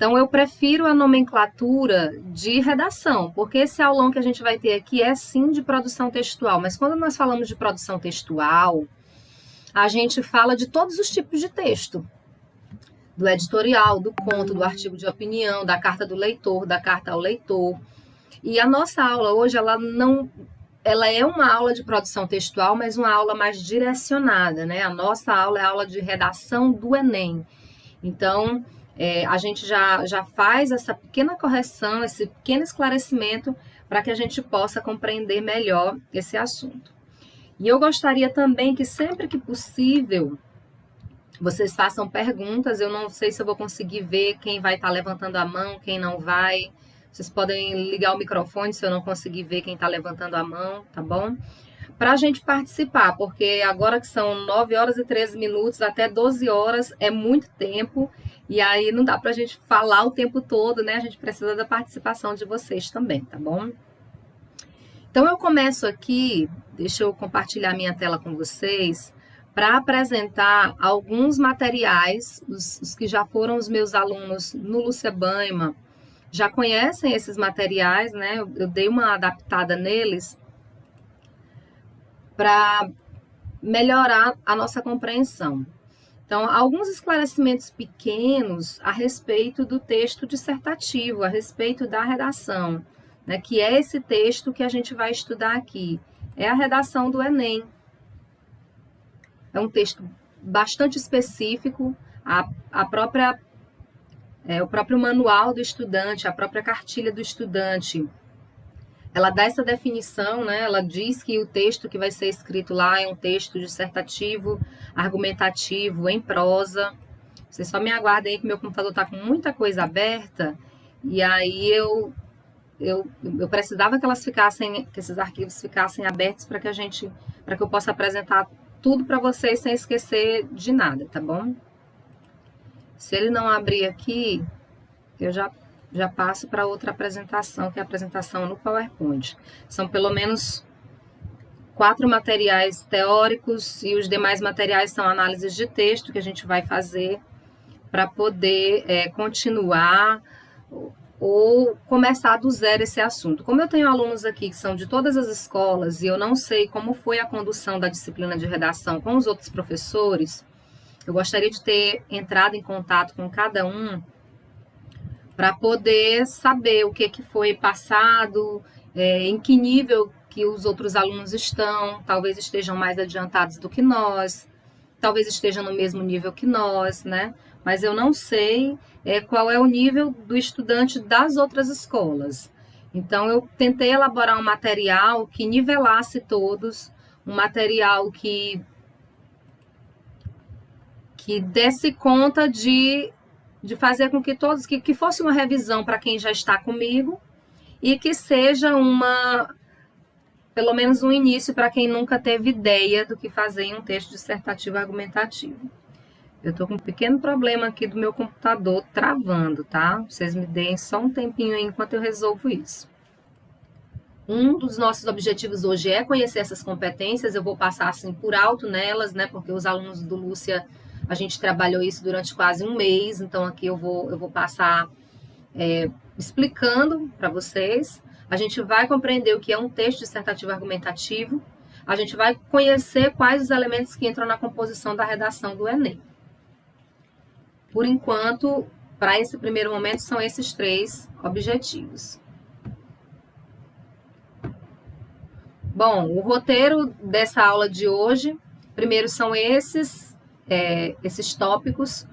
Então, eu prefiro a nomenclatura de redação, porque esse aulão que a gente vai ter aqui é sim de produção textual, mas quando nós falamos de produção textual, a gente fala de todos os tipos de texto, do editorial, do conto, do artigo de opinião, da carta do leitor, da carta ao leitor. E a nossa aula hoje, ela é uma aula de produção textual, mas uma aula mais direcionada, né? A nossa aula é a aula de redação do Enem. Então, a gente já faz essa pequena correção, esse pequeno esclarecimento para que a gente possa compreender melhor esse assunto. E eu gostaria também que sempre que possível vocês façam perguntas. Eu não sei se eu vou conseguir ver quem vai estar levantando a mão, quem não vai. Vocês podem ligar o microfone se eu não conseguir ver quem está levantando a mão, tá bom? Para a gente participar, porque agora que são 9 horas e 13 minutos, até 12 horas é muito tempo, e aí não dá para a gente falar o tempo todo, né? A gente precisa da participação de vocês também, tá bom? Então, eu começo aqui, deixa eu compartilhar minha tela com vocês, para apresentar alguns materiais, os que já foram os meus alunos no Lúcia Baima, já conhecem esses materiais, né? Eu dei uma adaptada neles para melhorar a nossa compreensão. Então, alguns esclarecimentos pequenos a respeito do texto dissertativo, a respeito da redação, né? Que é esse texto que a gente vai estudar aqui. É a redação do Enem. É um texto bastante específico, o próprio manual do estudante, a própria cartilha do estudante, ela dá essa definição, né? Ela diz que o texto que vai ser escrito lá é um texto dissertativo, argumentativo, em prosa. Vocês só me aguardem aí que meu computador está com muita coisa aberta, e aí eu precisava que esses arquivos ficassem abertos para que eu possa apresentar tudo para vocês sem esquecer de nada, tá bom? Se ele não abrir aqui, eu já passo para outra apresentação, que é a apresentação no PowerPoint. São pelo menos 4 materiais teóricos e os demais materiais são análises de texto que a gente vai fazer para poder continuar ou começar do zero esse assunto. Como eu tenho alunos aqui que são de todas as escolas e eu não sei como foi a condução da disciplina de redação com os outros professores, eu gostaria de ter entrado em contato com cada um para poder saber o que foi passado, em que nível que os outros alunos estão, talvez estejam mais adiantados do que nós, talvez estejam no mesmo nível que nós, né? Mas eu não sei qual é o nível do estudante das outras escolas. Então, eu tentei elaborar um material que nivelasse todos, um material que desse conta de fazer com que todos, que fosse uma revisão para quem já está comigo e que seja pelo menos um início para quem nunca teve ideia do que fazer em um texto dissertativo argumentativo. Eu estou com um pequeno problema aqui do meu computador travando, tá? Vocês me deem só um tempinho aí enquanto eu resolvo isso. Um dos nossos objetivos hoje é conhecer essas competências. Eu vou passar assim por alto nelas, né? Porque os alunos do Lúcia, a gente trabalhou isso durante quase um mês, então aqui eu vou passar explicando para vocês. A gente vai compreender o que é um texto dissertativo argumentativo, a gente vai conhecer quais os elementos que entram na composição da redação do Enem. Por enquanto, para esse primeiro momento, são esses 3 objetivos. Bom, o roteiro dessa aula de hoje, primeiro são esses tópicos,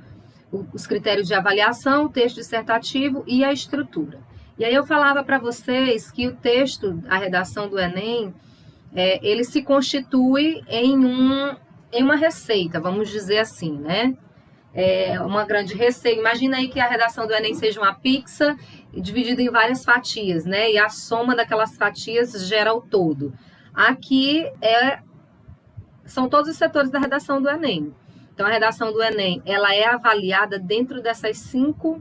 os critérios de avaliação, o texto dissertativo e a estrutura. E aí eu falava para vocês que o texto, a redação do Enem, ele se constitui em uma receita, vamos dizer assim, né? Uma grande receita. Imagina aí que a redação do Enem seja uma pizza dividida em várias fatias, né? E a soma daquelas fatias gera o todo. Aqui são todos os setores da redação do Enem. Então, a redação do Enem, ela é avaliada dentro dessas 5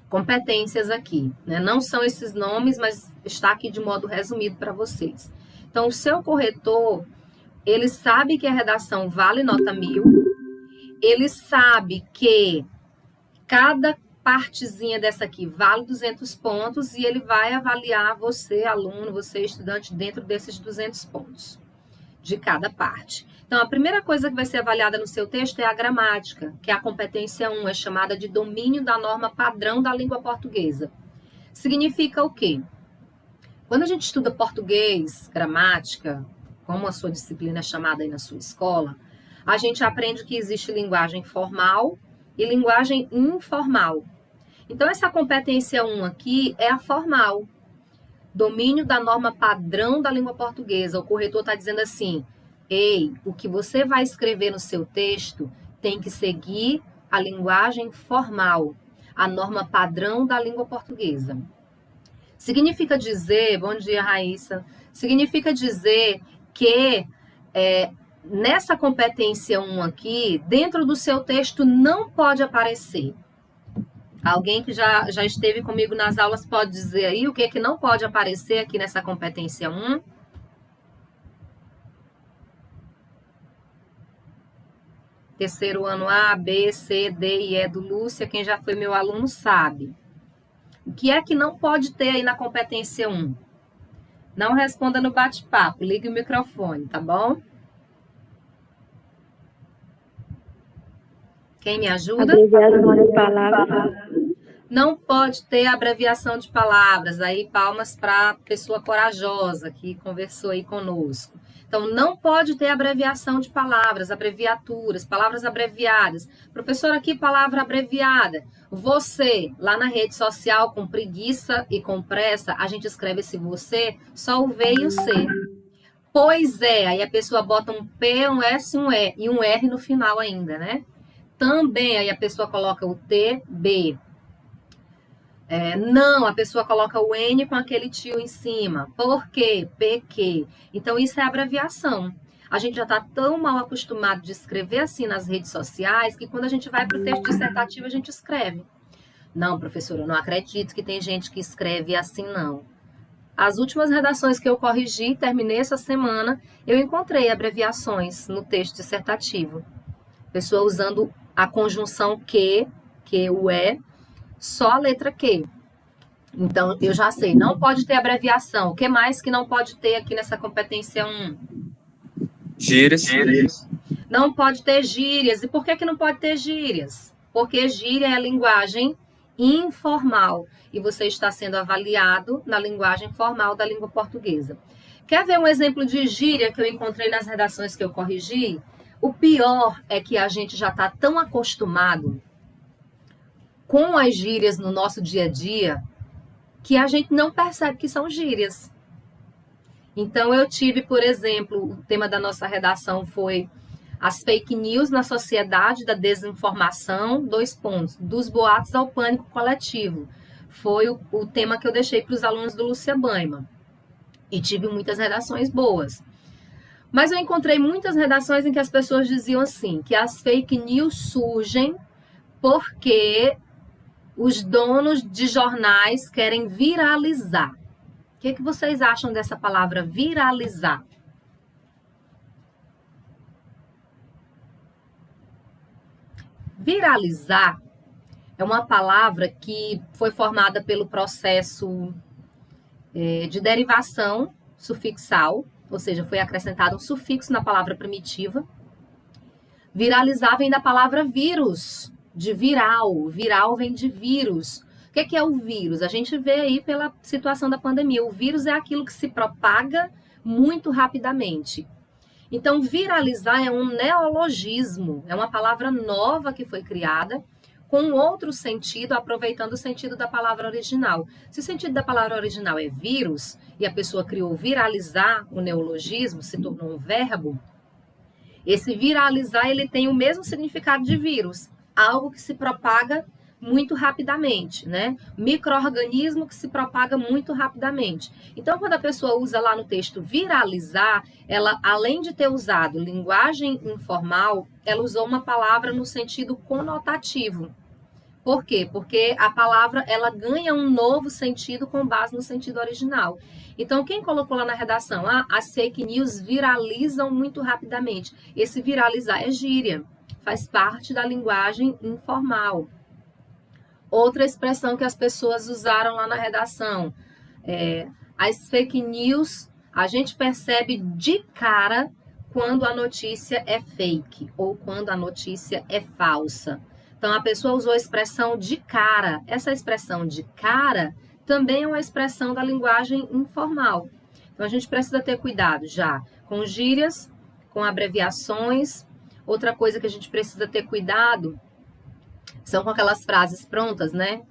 competências aqui, né? Não são esses nomes, mas está aqui de modo resumido para vocês. Então, o seu corretor, ele sabe que a redação vale nota 1000, ele sabe que cada partezinha dessa aqui vale 200 pontos e ele vai avaliar você, aluno, você, estudante, dentro desses 200 pontos de cada parte. Então, a primeira coisa que vai ser avaliada no seu texto é a gramática, que é a competência 1, é chamada de domínio da norma padrão da língua portuguesa. Significa o quê? Quando a gente estuda português, gramática, como a sua disciplina é chamada aí na sua escola, a gente aprende que existe linguagem formal e linguagem informal. Então, essa competência 1 aqui é a formal. Domínio da norma padrão da língua portuguesa. O corretor está dizendo assim, ei, o que você vai escrever no seu texto tem que seguir a linguagem formal, a norma padrão da língua portuguesa. Significa dizer, bom dia, Raíssa, significa dizer que nessa competência 1 aqui, dentro do seu texto não pode aparecer. Alguém que já esteve comigo nas aulas pode dizer aí o que é que não pode aparecer aqui nessa competência 1? Terceiro ano A, B, C, D e E do Lúcia, quem já foi meu aluno sabe. O que é que não pode ter aí na competência 1? Não responda no bate-papo, ligue o microfone, tá bom? Quem me ajuda? Abreviação de palavras. Não pode ter abreviação de palavras. Aí, palmas para a pessoa corajosa que conversou aí conosco. Então, não pode ter abreviação de palavras, abreviaturas, palavras abreviadas. Professor, aqui palavra abreviada. Você, lá na rede social, com preguiça e com pressa, a gente escreve esse você, só o V e o C. Pois é, aí a pessoa bota um P, um S, um E e um R no final ainda, né? Também, aí a pessoa coloca o T, B. Não, a pessoa coloca o N com aquele tio em cima. Por quê? PQ. Então, isso é abreviação. A gente já está tão mal acostumado de escrever assim nas redes sociais que quando a gente vai para o texto dissertativo, a gente escreve. Não, professora, eu não acredito que tem gente que escreve assim, não. As últimas redações que eu corrigi, terminei essa semana, eu encontrei abreviações no texto dissertativo. Pessoa usando a conjunção que o é, só a letra Q. Então, eu já sei, não pode ter abreviação. O que mais que não pode ter aqui nessa competência 1? Gírias. Não pode ter gírias. E por que não pode ter gírias? Porque gíria é a linguagem informal. E você está sendo avaliado na linguagem formal da língua portuguesa. Quer ver um exemplo de gíria que eu encontrei nas redações que eu corrigi? O pior é que a gente já está tão acostumado com as gírias no nosso dia a dia, que a gente não percebe que são gírias. Então, eu tive, por exemplo, o tema da nossa redação foi as fake news na sociedade da desinformação, 2 pontos, dos boatos ao pânico coletivo. Foi o tema que eu deixei para os alunos do Lúcia Baima. E tive muitas redações boas. Mas eu encontrei muitas redações em que as pessoas diziam assim, que as fake news surgem porque os donos de jornais querem viralizar. O que vocês acham dessa palavra viralizar? Viralizar é uma palavra que foi formada pelo processo de derivação sufixal, ou seja, foi acrescentado um sufixo na palavra primitiva. Viralizar vem da palavra vírus, de viral. Viral vem de vírus. O que é o vírus? A gente vê aí pela situação da pandemia. O vírus é aquilo que se propaga muito rapidamente. Então, viralizar é um neologismo, é uma palavra nova que foi criada com outro sentido, aproveitando o sentido da palavra original. Se o sentido da palavra original é vírus, e a pessoa criou viralizar, o neologismo se tornou um verbo, esse viralizar ele tem o mesmo significado de vírus, algo que se propaga muito rapidamente, né? Micro-organismo que se propaga muito rapidamente. Então, quando a pessoa usa lá no texto viralizar, ela, além de ter usado linguagem informal, ela usou uma palavra no sentido conotativo. Por quê? Porque a palavra ela ganha um novo sentido com base no sentido original. Então, quem colocou lá na redação? As fake news viralizam muito rapidamente. Esse viralizar é gíria, faz parte da linguagem informal. Outra expressão que as pessoas usaram lá na redação, as fake news, a gente percebe de cara quando a notícia é fake ou quando a notícia é falsa. Então, a pessoa usou a expressão de cara. Essa expressão de cara também é uma expressão da linguagem informal. Então, a gente precisa ter cuidado já com gírias, com abreviações. Outra coisa que a gente precisa ter cuidado são com aquelas frases prontas, né?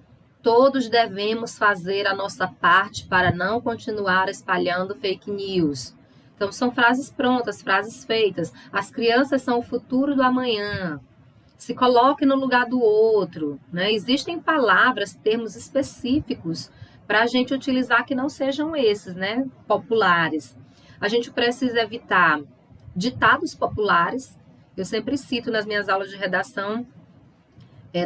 Todos devemos fazer a nossa parte para não continuar espalhando fake news. Então, são frases prontas, frases feitas. As crianças são o futuro do amanhã. Se coloque no lugar do outro, né? Existem palavras, termos específicos para a gente utilizar que não sejam esses, né? Populares. A gente precisa evitar ditados populares. Eu sempre cito nas minhas aulas de redação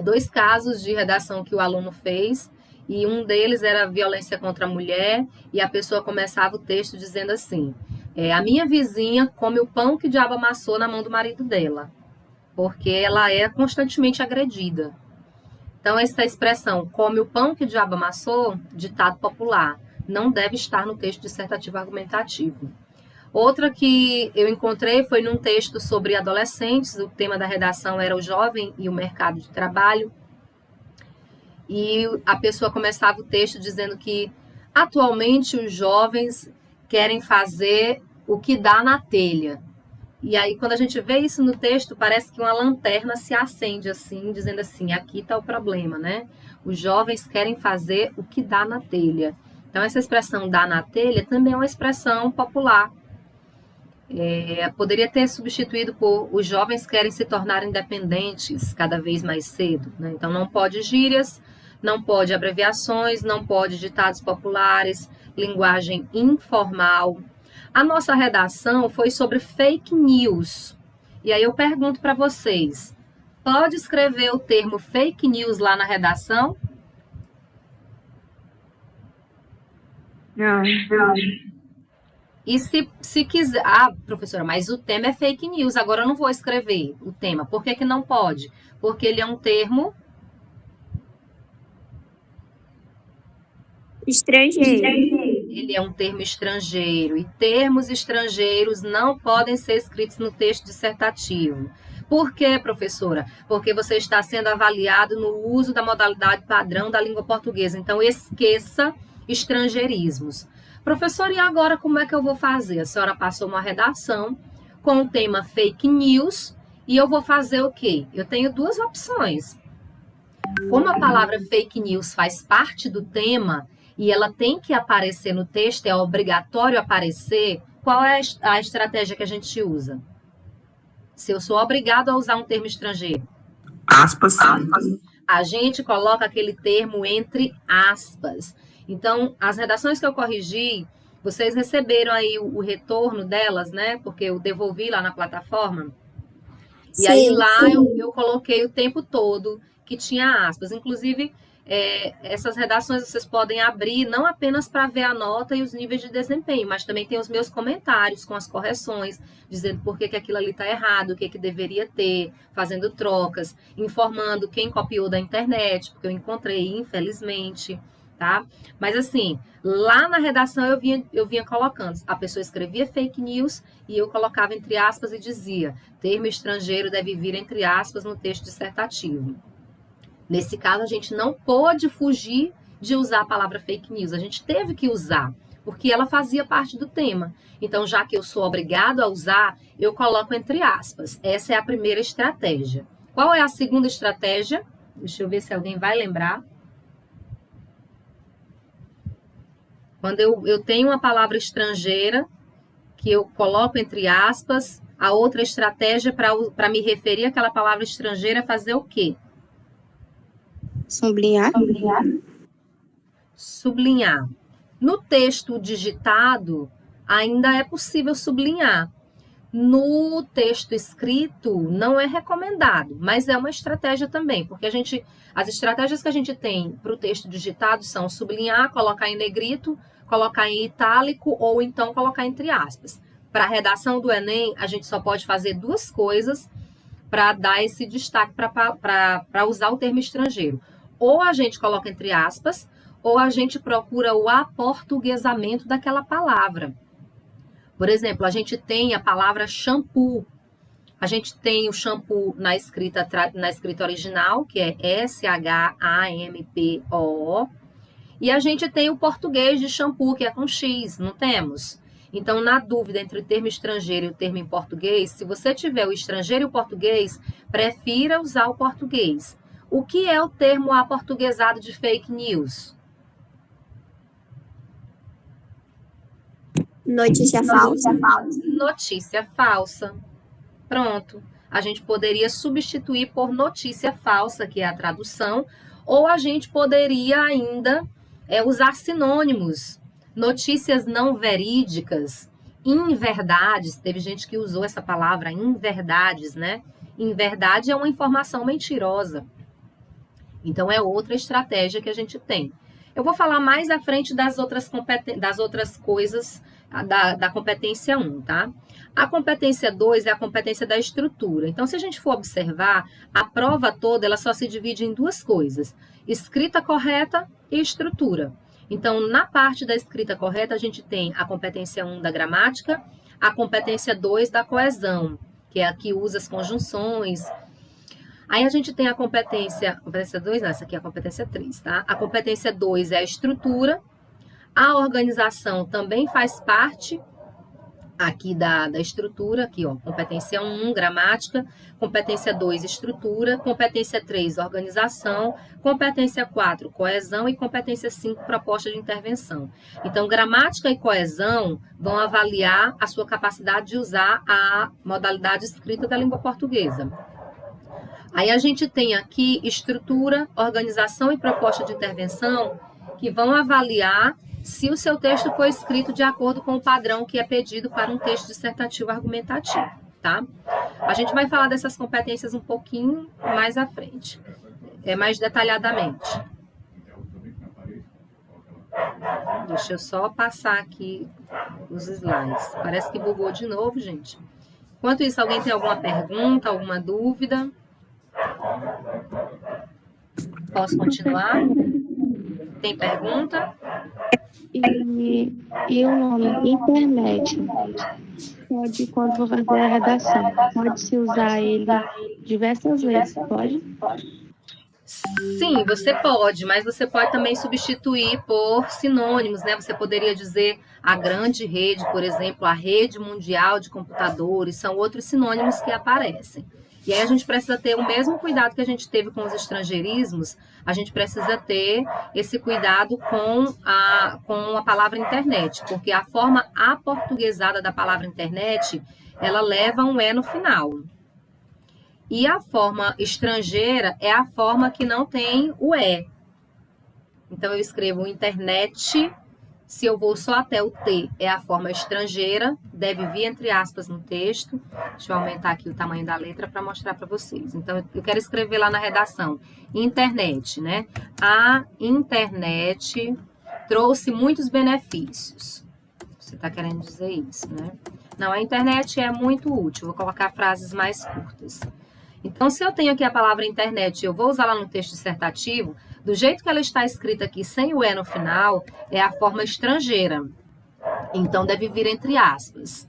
2 casos de redação que o aluno fez, e um deles era violência contra a mulher, e a pessoa começava o texto dizendo assim: a minha vizinha come o pão que o diabo amassou na mão do marido dela, porque ela é constantemente agredida. Então, essa expressão, come o pão que o diabo amassou, ditado popular, não deve estar no texto dissertativo argumentativo. Outra que eu encontrei foi num texto sobre adolescentes, o tema da redação era o jovem e o mercado de trabalho, e a pessoa começava o texto dizendo que atualmente os jovens querem fazer o que dá na telha. E aí, quando a gente vê isso no texto, parece que uma lanterna se acende assim, dizendo assim, aqui está o problema, né? Os jovens querem fazer o que dá na telha. Então, essa expressão dá na telha também é uma expressão popular. Poderia ter substituído por os jovens querem se tornar independentes cada vez mais cedo, né? Então, não pode gírias, não pode abreviações, não pode ditados populares, linguagem informal. A nossa redação foi sobre fake news. E aí eu pergunto para vocês, pode escrever o termo fake news lá na redação? Não. E se quiser... professora, mas o tema é fake news, agora eu não vou escrever o tema. Por que não pode? Porque ele é um termo... Estrangeiro. Ele é um termo estrangeiro. E termos estrangeiros não podem ser escritos no texto dissertativo. Por quê, professora? Porque você está sendo avaliado no uso da modalidade padrão da língua portuguesa. Então, esqueça estrangeirismos. Professora, e agora como é que eu vou fazer? A senhora passou uma redação com o tema fake news e eu vou fazer o quê? Eu tenho 2 opções. Como a palavra fake news faz parte do tema e ela tem que aparecer no texto, é obrigatório aparecer, qual é a estratégia que a gente usa? Se eu sou obrigado a usar um termo estrangeiro? Aspas. A gente coloca aquele termo entre aspas. Então, as redações que eu corrigi, vocês receberam aí o retorno delas, né? Porque eu devolvi lá na plataforma. E aí lá eu coloquei o tempo todo que tinha aspas. Inclusive, essas redações vocês podem abrir não apenas para ver a nota e os níveis de desempenho, mas também tem os meus comentários com as correções, dizendo por que aquilo ali está errado, o que deveria ter, fazendo trocas, informando quem copiou da internet, porque eu encontrei, infelizmente, tá? Mas assim, lá na redação eu vinha colocando, a pessoa escrevia fake news e eu colocava entre aspas e dizia, termo estrangeiro deve vir entre aspas no texto dissertativo. Nesse caso, a gente não pôde fugir de usar a palavra fake news. A gente teve que usar, porque ela fazia parte do tema. Então, já que eu sou obrigado a usar, eu coloco entre aspas. Essa é a primeira estratégia. Qual é a segunda estratégia? Deixa eu ver se alguém vai lembrar. Quando eu tenho uma palavra estrangeira, que eu coloco entre aspas, a outra estratégia para me referir àquela palavra estrangeira é fazer o quê? Sublinhar. No texto digitado, ainda é possível sublinhar. No texto escrito, não é recomendado, mas é uma estratégia também, porque as estratégias que a gente tem para o texto digitado são sublinhar, colocar em negrito, colocar em itálico ou então colocar entre aspas. Para a redação do Enem, a gente só pode fazer 2 coisas para dar esse destaque para usar o termo estrangeiro. ou a gente coloca entre aspas, ou a gente procura o aportuguesamento daquela palavra. Por exemplo, a gente tem a palavra shampoo. A gente tem o shampoo na escrita original, que é S-H-A-M-P-O-O. E a gente tem o português de shampoo, que é com X, não temos? Então, na dúvida entre o termo estrangeiro e o termo em português, se você tiver o estrangeiro e o português, prefira usar o português. O que é o termo aportuguesado de fake news? Notícia falsa. Notícia falsa. Pronto. A gente poderia substituir por notícia falsa, que é a tradução, ou a gente poderia ainda usar sinônimos. Notícias não verídicas, inverdades. Teve gente que usou essa palavra, inverdades, né? Inverdade é uma informação mentirosa. Então, é outra estratégia que a gente tem. Eu vou falar mais à frente das outras coisas da competência 1, tá? A competência 2 é a competência da estrutura. Então, se a gente for observar, a prova toda ela só se divide em duas coisas: escrita correta e estrutura. Então, na parte da escrita correta, a gente tem a competência 1 da gramática, a competência 2 da coesão, que é a que usa as conjunções. Aí a gente tem a competência 2, não, essa aqui é a competência 3, tá? A competência 2 é a estrutura, a organização também faz parte aqui da estrutura, aqui ó, competência 1, gramática, competência 2, estrutura, competência 3, organização, competência 4, coesão e competência 5, proposta de intervenção. Então, gramática e coesão vão avaliar a sua capacidade de usar a modalidade escrita da língua portuguesa. Aí a gente tem aqui estrutura, organização e proposta de intervenção, que vão avaliar se o seu texto foi escrito de acordo com o padrão que é pedido para um texto dissertativo argumentativo, tá? A gente vai falar dessas competências um pouquinho mais à frente, mais detalhadamente. Deixa eu só passar aqui os slides. Parece que bugou de novo, gente. Enquanto isso, alguém tem alguma pergunta, alguma dúvida? Posso continuar? Tem pergunta? E o nome internet, pode, quando for fazer a redação, pode-se usar ele diversas vezes, pode? Sim, você pode, mas você pode também substituir por sinônimos, né? Você poderia dizer a grande rede, por exemplo, a rede mundial de computadores, são outros sinônimos que aparecem. E aí a gente precisa ter o mesmo cuidado que a gente teve com os estrangeirismos, a gente precisa ter esse cuidado com a palavra internet, porque a forma aportuguesada da palavra internet, ela leva um E no final. E a forma estrangeira é a forma que não tem o E. Então, eu escrevo internet, se eu vou só até o T, é a forma estrangeira, deve vir entre aspas no texto. Deixa eu aumentar aqui o tamanho da letra para mostrar para vocês. Então, eu quero escrever lá na redação, internet, né? A internet trouxe muitos benefícios. Você está querendo dizer isso, né? Não, a internet é muito útil, vou colocar frases mais curtas. Então, se eu tenho aqui a palavra internet, eu vou usar lá no texto dissertativo, do jeito que ela está escrita aqui, sem o E no final, é a forma estrangeira. Então, deve vir entre aspas.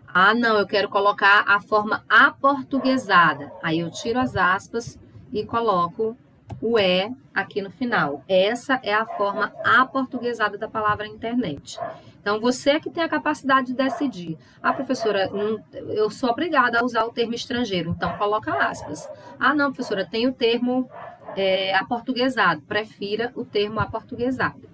Ah, não, eu quero colocar a forma aportuguesada. Aí eu tiro as aspas e coloco o E aqui no final. Essa é a forma aportuguesada da palavra internet. Então, você é que tem a capacidade de decidir. Ah, professora, eu sou obrigada a usar o termo estrangeiro, então coloca aspas. Ah, não, professora, tem o termo aportuguesado. Prefira o termo aportuguesado.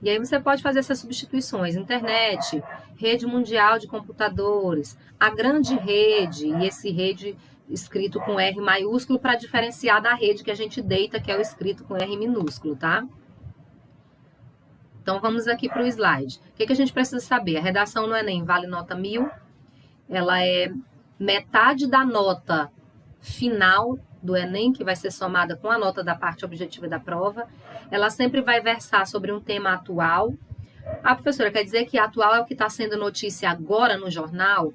E aí você pode fazer essas substituições. Internet, rede mundial de computadores, a grande rede, e esse rede escrito com R maiúsculo para diferenciar da rede que a gente deita, que é o escrito com R minúsculo, tá? Então, vamos aqui para o slide. O que a gente precisa saber? A redação no Enem vale nota 1000. Ela é metade da nota final do Enem, que vai ser somada com a nota da parte objetiva da prova. Ela sempre vai versar sobre um tema atual. Ah, professora, quer dizer que atual é o que está sendo notícia agora no jornal?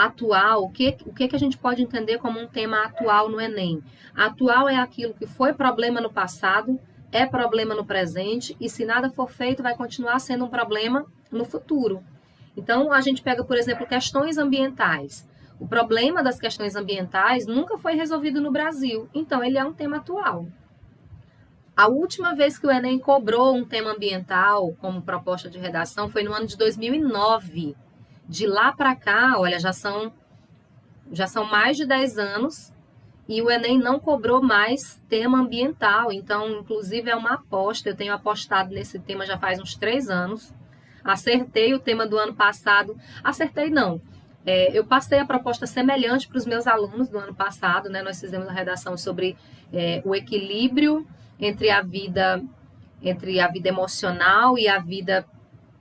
atual, o que a gente pode entender como um tema atual no Enem? Atual é aquilo que foi problema no passado, é problema no presente, e se nada for feito, vai continuar sendo um problema no futuro. Então, a gente pega, por exemplo, questões ambientais. O problema das questões ambientais nunca foi resolvido no Brasil, então ele é um tema atual. A última vez que o Enem cobrou um tema ambiental como proposta de redação foi no ano de 2009. De lá para cá, olha, já são mais de 10 anos e o Enem não cobrou mais tema ambiental. Então, inclusive, é uma aposta. Eu tenho apostado nesse tema já faz uns 3 anos. Acertei o tema do ano passado. Acertei, não. Eu passei a proposta semelhante para os meus alunos do ano passado, né? Nós fizemos a redação sobre o equilíbrio entre a vida emocional e a vida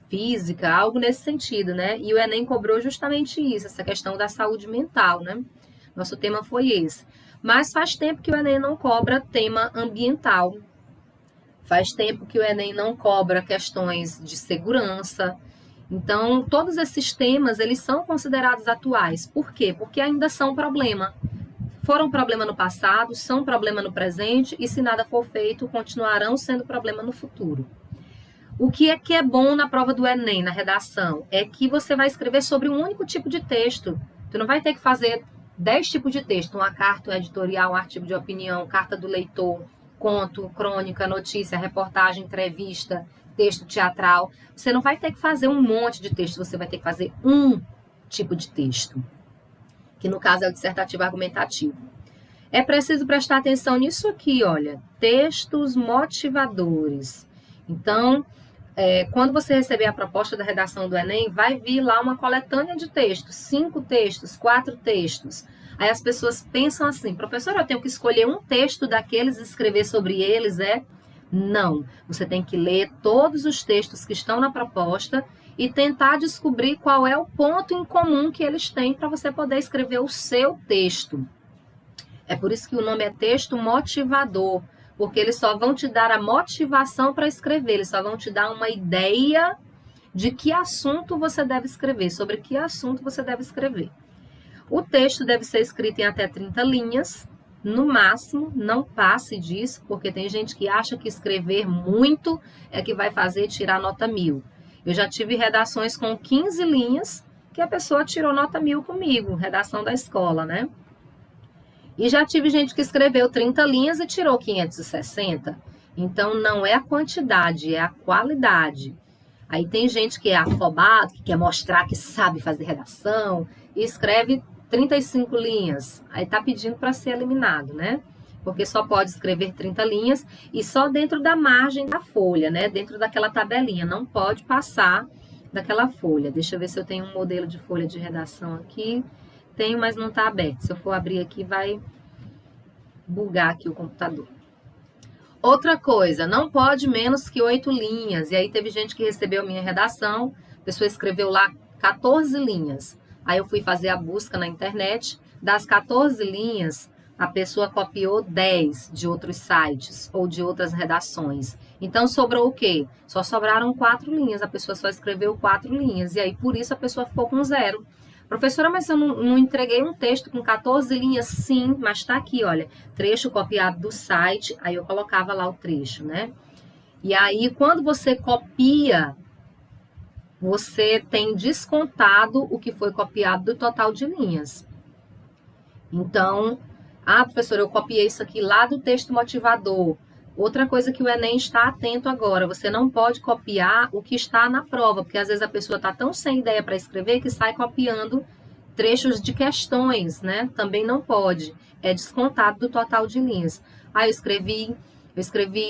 física, algo nesse sentido, né? E o Enem cobrou justamente isso, essa questão da saúde mental, né? Nosso tema foi esse. Mas faz tempo que o Enem não cobra tema ambiental. Faz tempo que o Enem não cobra questões de segurança. Então, todos esses temas, eles são considerados atuais. Por quê? Porque ainda são problema. Foram problema no passado, são problema no presente, e se nada for feito, continuarão sendo problema no futuro. O que é bom na prova do Enem, na redação, é que você vai escrever sobre um único tipo de texto. Tu não vai ter que fazer 10 tipos de texto, uma carta, um editorial, um artigo de opinião, carta do leitor, conto, crônica, notícia, reportagem, entrevista, texto teatral. Você não vai ter que fazer um monte de texto, você vai ter que fazer um tipo de texto, que no caso é o dissertativo argumentativo. É preciso prestar atenção nisso aqui, olha, textos motivadores. Então, quando você receber a proposta da redação do Enem, vai vir lá uma coletânea de textos, 5 textos, 4 textos. Aí as pessoas pensam assim, professora, eu tenho que escolher um texto daqueles e escrever sobre eles, Não, você tem que ler todos os textos que estão na proposta e tentar descobrir qual é o ponto em comum que eles têm para você poder escrever o seu texto. É por isso que o nome é texto motivador, porque eles só vão te dar a motivação para escrever, eles só vão te dar uma ideia de que assunto você deve escrever, sobre que assunto você deve escrever. O texto deve ser escrito em até 30 linhas, no máximo, não passe disso, porque tem gente que acha que escrever muito é que vai fazer tirar nota 1000. Eu já tive redações com 15 linhas que a pessoa tirou nota 1000 comigo, redação da escola, né? E já tive gente que escreveu 30 linhas e tirou 560. Então, não é a quantidade, é a qualidade. Aí tem gente que é afobado, que quer mostrar que sabe fazer redação, e escreve 35 linhas. Aí tá pedindo para ser eliminado, né? Porque só pode escrever 30 linhas e só dentro da margem da folha, né? Dentro daquela tabelinha. Não pode passar daquela folha. Deixa eu ver se eu tenho um modelo de folha de redação aqui. Tenho, mas não está aberto. Se eu for abrir aqui, vai bugar aqui o computador. Outra coisa, não pode menos que 8 linhas. E aí teve gente que recebeu minha redação, a pessoa escreveu lá 14 linhas. Aí eu fui fazer a busca na internet. Das 14 linhas, a pessoa copiou 10 de outros sites ou de outras redações. Então, sobrou o quê? Só sobraram 4 linhas. A pessoa só escreveu 4 linhas. E aí, por isso, a pessoa ficou com 0. Professora, mas eu não entreguei um texto com 14 linhas? Sim, mas está aqui, olha, trecho copiado do site, aí eu colocava lá o trecho, né? E aí, quando você copia, você tem descontado o que foi copiado do total de linhas. Então, professora, eu copiei isso aqui lá do texto motivador. Outra coisa que o Enem está atento agora, você não pode copiar o que está na prova, porque às vezes a pessoa está tão sem ideia para escrever que sai copiando trechos de questões, né? Também não pode. É descontado do total de linhas. Eu escrevi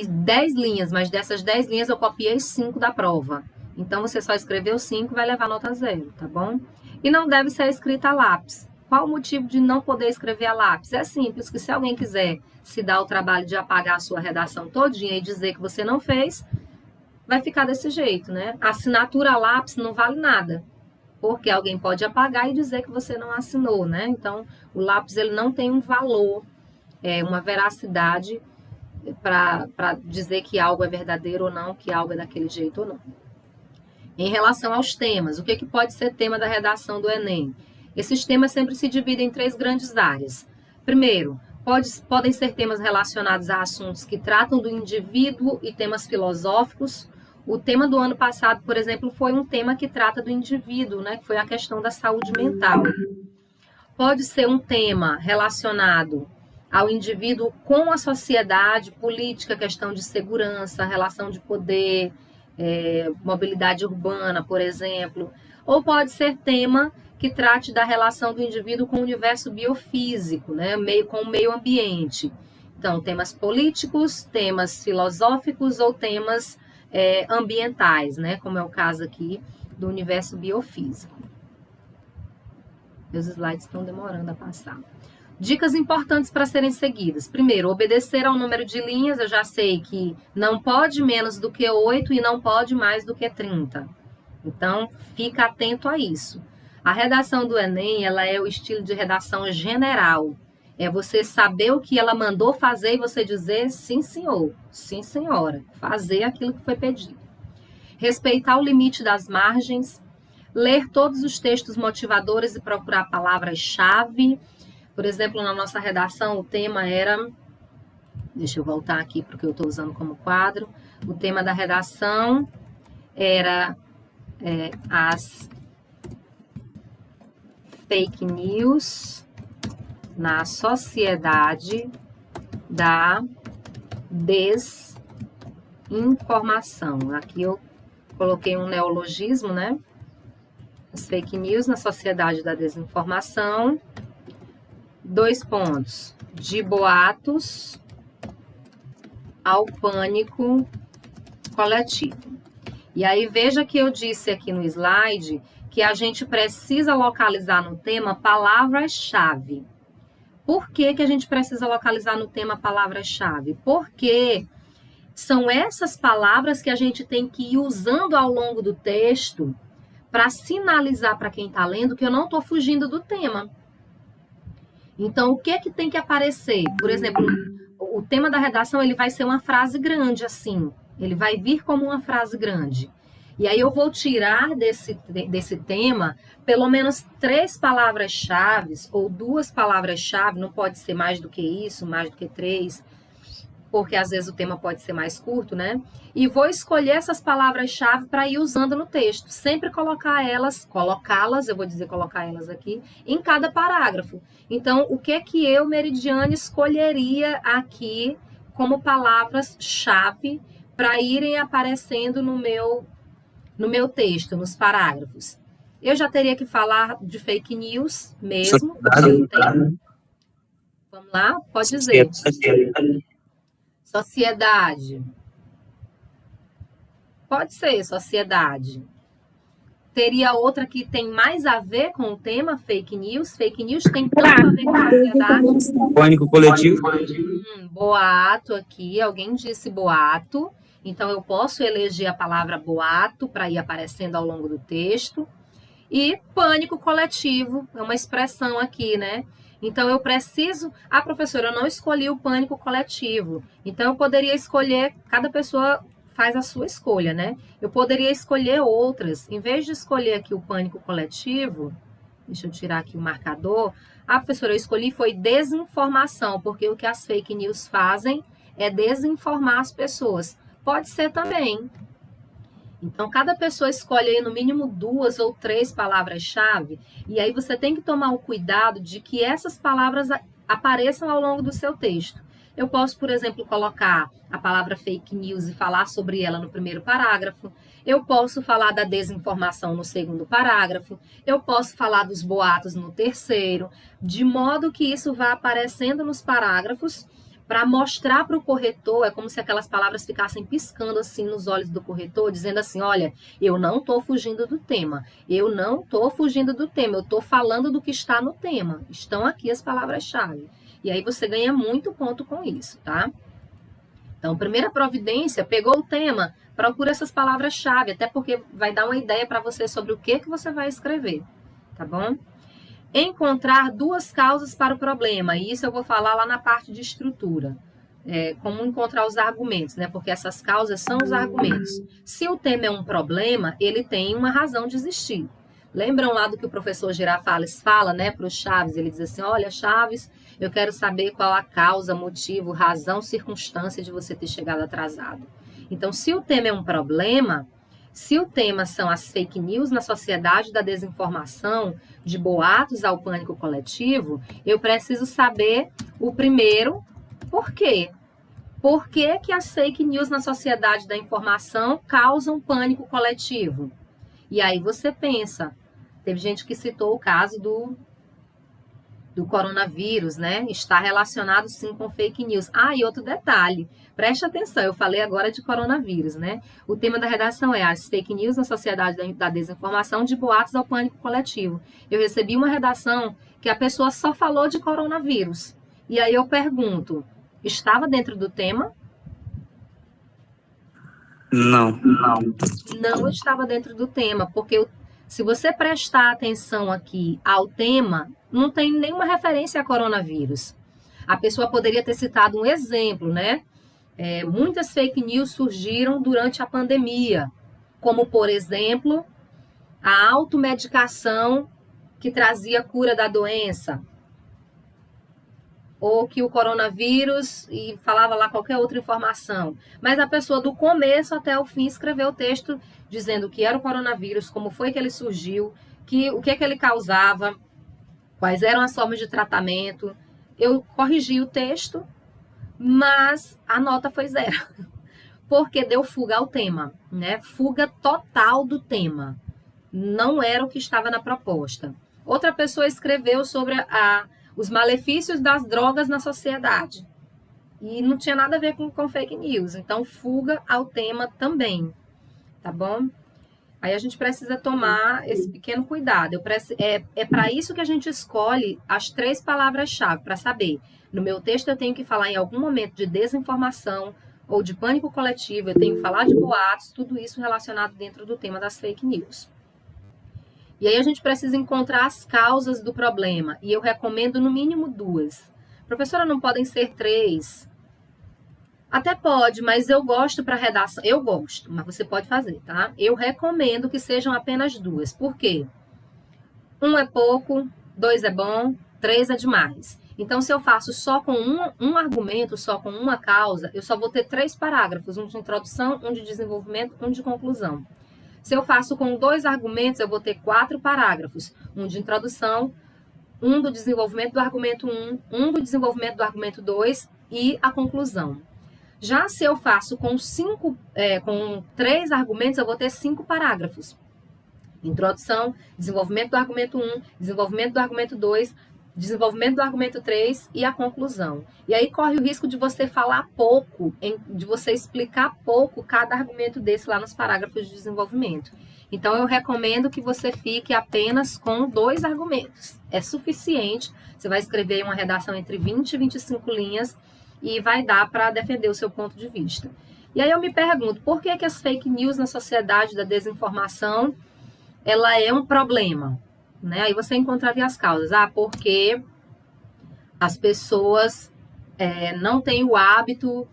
10 linhas, mas dessas 10 linhas eu copiei 5 da prova. Então, você só escreveu 5, vai levar nota 0, tá bom? E não deve ser escrita a lápis. Qual o motivo de não poder escrever a lápis? É simples, que se alguém quiser se dar o trabalho de apagar a sua redação todinha e dizer que você não fez, vai ficar desse jeito, né? A assinatura a lápis não vale nada, porque alguém pode apagar e dizer que você não assinou, né? Então, o lápis ele não tem um valor, uma veracidade para dizer que algo é verdadeiro ou não, que algo é daquele jeito ou não. Em relação aos temas, o que pode ser tema da redação do Enem? Esses temas sempre se dividem em 3 grandes áreas. Primeiro, podem ser temas relacionados a assuntos que tratam do indivíduo e temas filosóficos. O tema do ano passado, por exemplo, foi um tema que trata do indivíduo, né, que foi a questão da saúde mental. Pode ser um tema relacionado ao indivíduo com a sociedade, política, questão de segurança, relação de poder, mobilidade urbana, por exemplo. Ou pode ser tema que trate da relação do indivíduo com o universo biofísico, né, com o meio ambiente. Então, temas políticos, temas filosóficos ou temas ambientais, né, como é o caso aqui do universo biofísico. Meus slides estão demorando a passar. Dicas importantes para serem seguidas. Primeiro, obedecer ao número de linhas. Eu já sei que não pode menos do que 8 e não pode mais do que 30. Então, fica atento a isso. A redação do Enem, ela é o estilo de redação general. É você saber o que ela mandou fazer e você dizer sim, senhor, sim, senhora. Fazer aquilo que foi pedido. Respeitar o limite das margens. Ler todos os textos motivadores e procurar palavras-chave. Por exemplo, na nossa redação, o tema era... Deixa eu voltar aqui porque eu estou usando como quadro. O tema da redação era as fake news na sociedade da desinformação. Aqui eu coloquei um neologismo, né? As fake news na sociedade da desinformação. 2 pontos. De boatos ao pânico coletivo. E aí, veja que eu disse aqui no slide que a gente precisa localizar no tema palavras-chave. Por que que a gente precisa localizar no tema palavras-chave? Porque são essas palavras que a gente tem que ir usando ao longo do texto para sinalizar para quem está lendo que eu não estou fugindo do tema. Então, o que é que tem que aparecer? Por exemplo, o tema da redação ele vai ser uma frase grande, assim. Ele vai vir como uma frase grande. E aí eu vou tirar desse tema pelo menos 3 palavras-chave ou 2 palavras-chave, não pode ser mais do que isso, mais do que 3, porque às vezes o tema pode ser mais curto, né? E vou escolher essas palavras-chave para ir usando no texto. Sempre colocá-las, eu vou dizer colocar elas aqui, em cada parágrafo. Então, o que é que eu, Meridiane, escolheria aqui como palavras-chave para irem aparecendo no meu texto, nos parágrafos? Eu já teria que falar de fake news mesmo. Vamos lá? Pode dizer. Sociedade. Pode ser sociedade. Teria outra que tem mais a ver com o tema fake news. Fake news tem tanto a ver com a sociedade. Pânico coletivo. Boato aqui. Alguém disse boato. Então, eu posso eleger a palavra boato para ir aparecendo ao longo do texto. E pânico coletivo. É uma expressão aqui, né? Então, eu preciso... Ah, professora, eu não escolhi o pânico coletivo. Então, eu poderia escolher... Cada pessoa faz a sua escolha, né? Eu poderia escolher outras. Em vez de escolher aqui o pânico coletivo... Deixa eu tirar aqui o marcador. Ah, professora, eu escolhi foi desinformação, porque o que as fake news fazem é desinformar as pessoas. Pode ser também. Então, cada pessoa escolhe aí no mínimo 2 ou 3 palavras-chave, e aí você tem que tomar o cuidado de que essas palavras apareçam ao longo do seu texto. Eu posso, por exemplo, colocar a palavra fake news e falar sobre ela no primeiro parágrafo. Eu posso falar da desinformação no segundo parágrafo. Eu posso falar dos boatos no terceiro, de modo que isso vá aparecendo nos parágrafos para mostrar para o corretor, é como se aquelas palavras ficassem piscando assim nos olhos do corretor, dizendo assim, olha, eu não estou fugindo do tema, eu não estou fugindo do tema, eu estou falando do que está no tema, estão aqui as palavras-chave. E aí você ganha muito ponto com isso, tá? Então, primeira providência, pegou o tema, procura essas palavras-chave, até porque vai dar uma ideia para você sobre o que você vai escrever, tá bom? Encontrar 2 causas para o problema, e isso eu vou falar lá na parte de estrutura. Como encontrar os argumentos, né? Porque essas causas são os argumentos. Se o tema é um problema, ele tem uma razão de existir. Lembram lá do que o professor Girafales fala, né, para o Chaves? Ele diz assim, olha, Chaves, eu quero saber qual a causa, motivo, razão, circunstância de você ter chegado atrasado. Então, se o tema é um problema, se o tema são as fake news na sociedade da desinformação, de boatos ao pânico coletivo, eu preciso saber o primeiro, por quê? Por que que as fake news na sociedade da informação causam pânico coletivo? E aí você pensa, teve gente que citou o caso do coronavírus, né? Está relacionado sim com fake news. Ah, e outro detalhe, preste atenção, eu falei agora de coronavírus, né? O tema da redação é as fake news na sociedade da desinformação, de boatos ao pânico coletivo. Eu recebi uma redação que a pessoa só falou de coronavírus. E aí eu pergunto, estava dentro do tema? Não. Não estava dentro do tema, porque se você prestar atenção aqui ao tema, não tem nenhuma referência a coronavírus. A pessoa poderia ter citado um exemplo, né? Muitas fake news surgiram durante a pandemia, como, por exemplo, a automedicação que trazia cura da doença, ou que o coronavírus, e falava lá qualquer outra informação. Mas a pessoa do começo até o fim escreveu o texto dizendo que era o coronavírus, como foi que ele surgiu, o que ele causava, quais eram as formas de tratamento. Eu corrigi o texto, mas a nota foi 0, porque deu fuga ao tema, né? Fuga total do tema. Não era o que estava na proposta. Outra pessoa escreveu sobre os malefícios das drogas na sociedade. E não tinha nada a ver com fake news. Então, fuga ao tema também. Tá bom? Aí a gente precisa tomar esse pequeno cuidado. É para isso que a gente escolhe as 3 palavras-chave, para saber. No meu texto eu tenho que falar em algum momento de desinformação ou de pânico coletivo, eu tenho que falar de boatos, tudo isso relacionado dentro do tema das fake news. E aí a gente precisa encontrar as causas do problema. E eu recomendo no mínimo 2. Professora, não podem ser 3? Até pode, mas eu gosto para redação. Eu gosto, mas você pode fazer, tá? Eu recomendo que sejam apenas 2. Por quê? 1 é pouco, 2 é bom, 3 é demais. Então, se eu faço só com um argumento, só com uma causa, eu só vou ter 3 parágrafos. Um de introdução, um de desenvolvimento, um de conclusão. Se eu faço com 2 argumentos, eu vou ter 4 parágrafos. Um de introdução, um do desenvolvimento do argumento 1, um do desenvolvimento do argumento 2 e a conclusão. Já se eu faço com 3 argumentos, eu vou ter 5 parágrafos. Introdução, desenvolvimento do argumento 1, desenvolvimento do argumento 2, desenvolvimento do argumento 3 e a conclusão. E aí corre o risco de você falar pouco, de você explicar pouco cada argumento desse lá nos parágrafos de desenvolvimento. Então, eu recomendo que você fique apenas com 2 argumentos. É suficiente. Você vai escrever uma redação entre 20 e 25 linhas e vai dar para defender o seu ponto de vista. E aí eu me pergunto, por que as fake news na sociedade da desinformação, ela é um problema? Né? Aí você encontraria as causas. Porque as pessoas não têm o hábito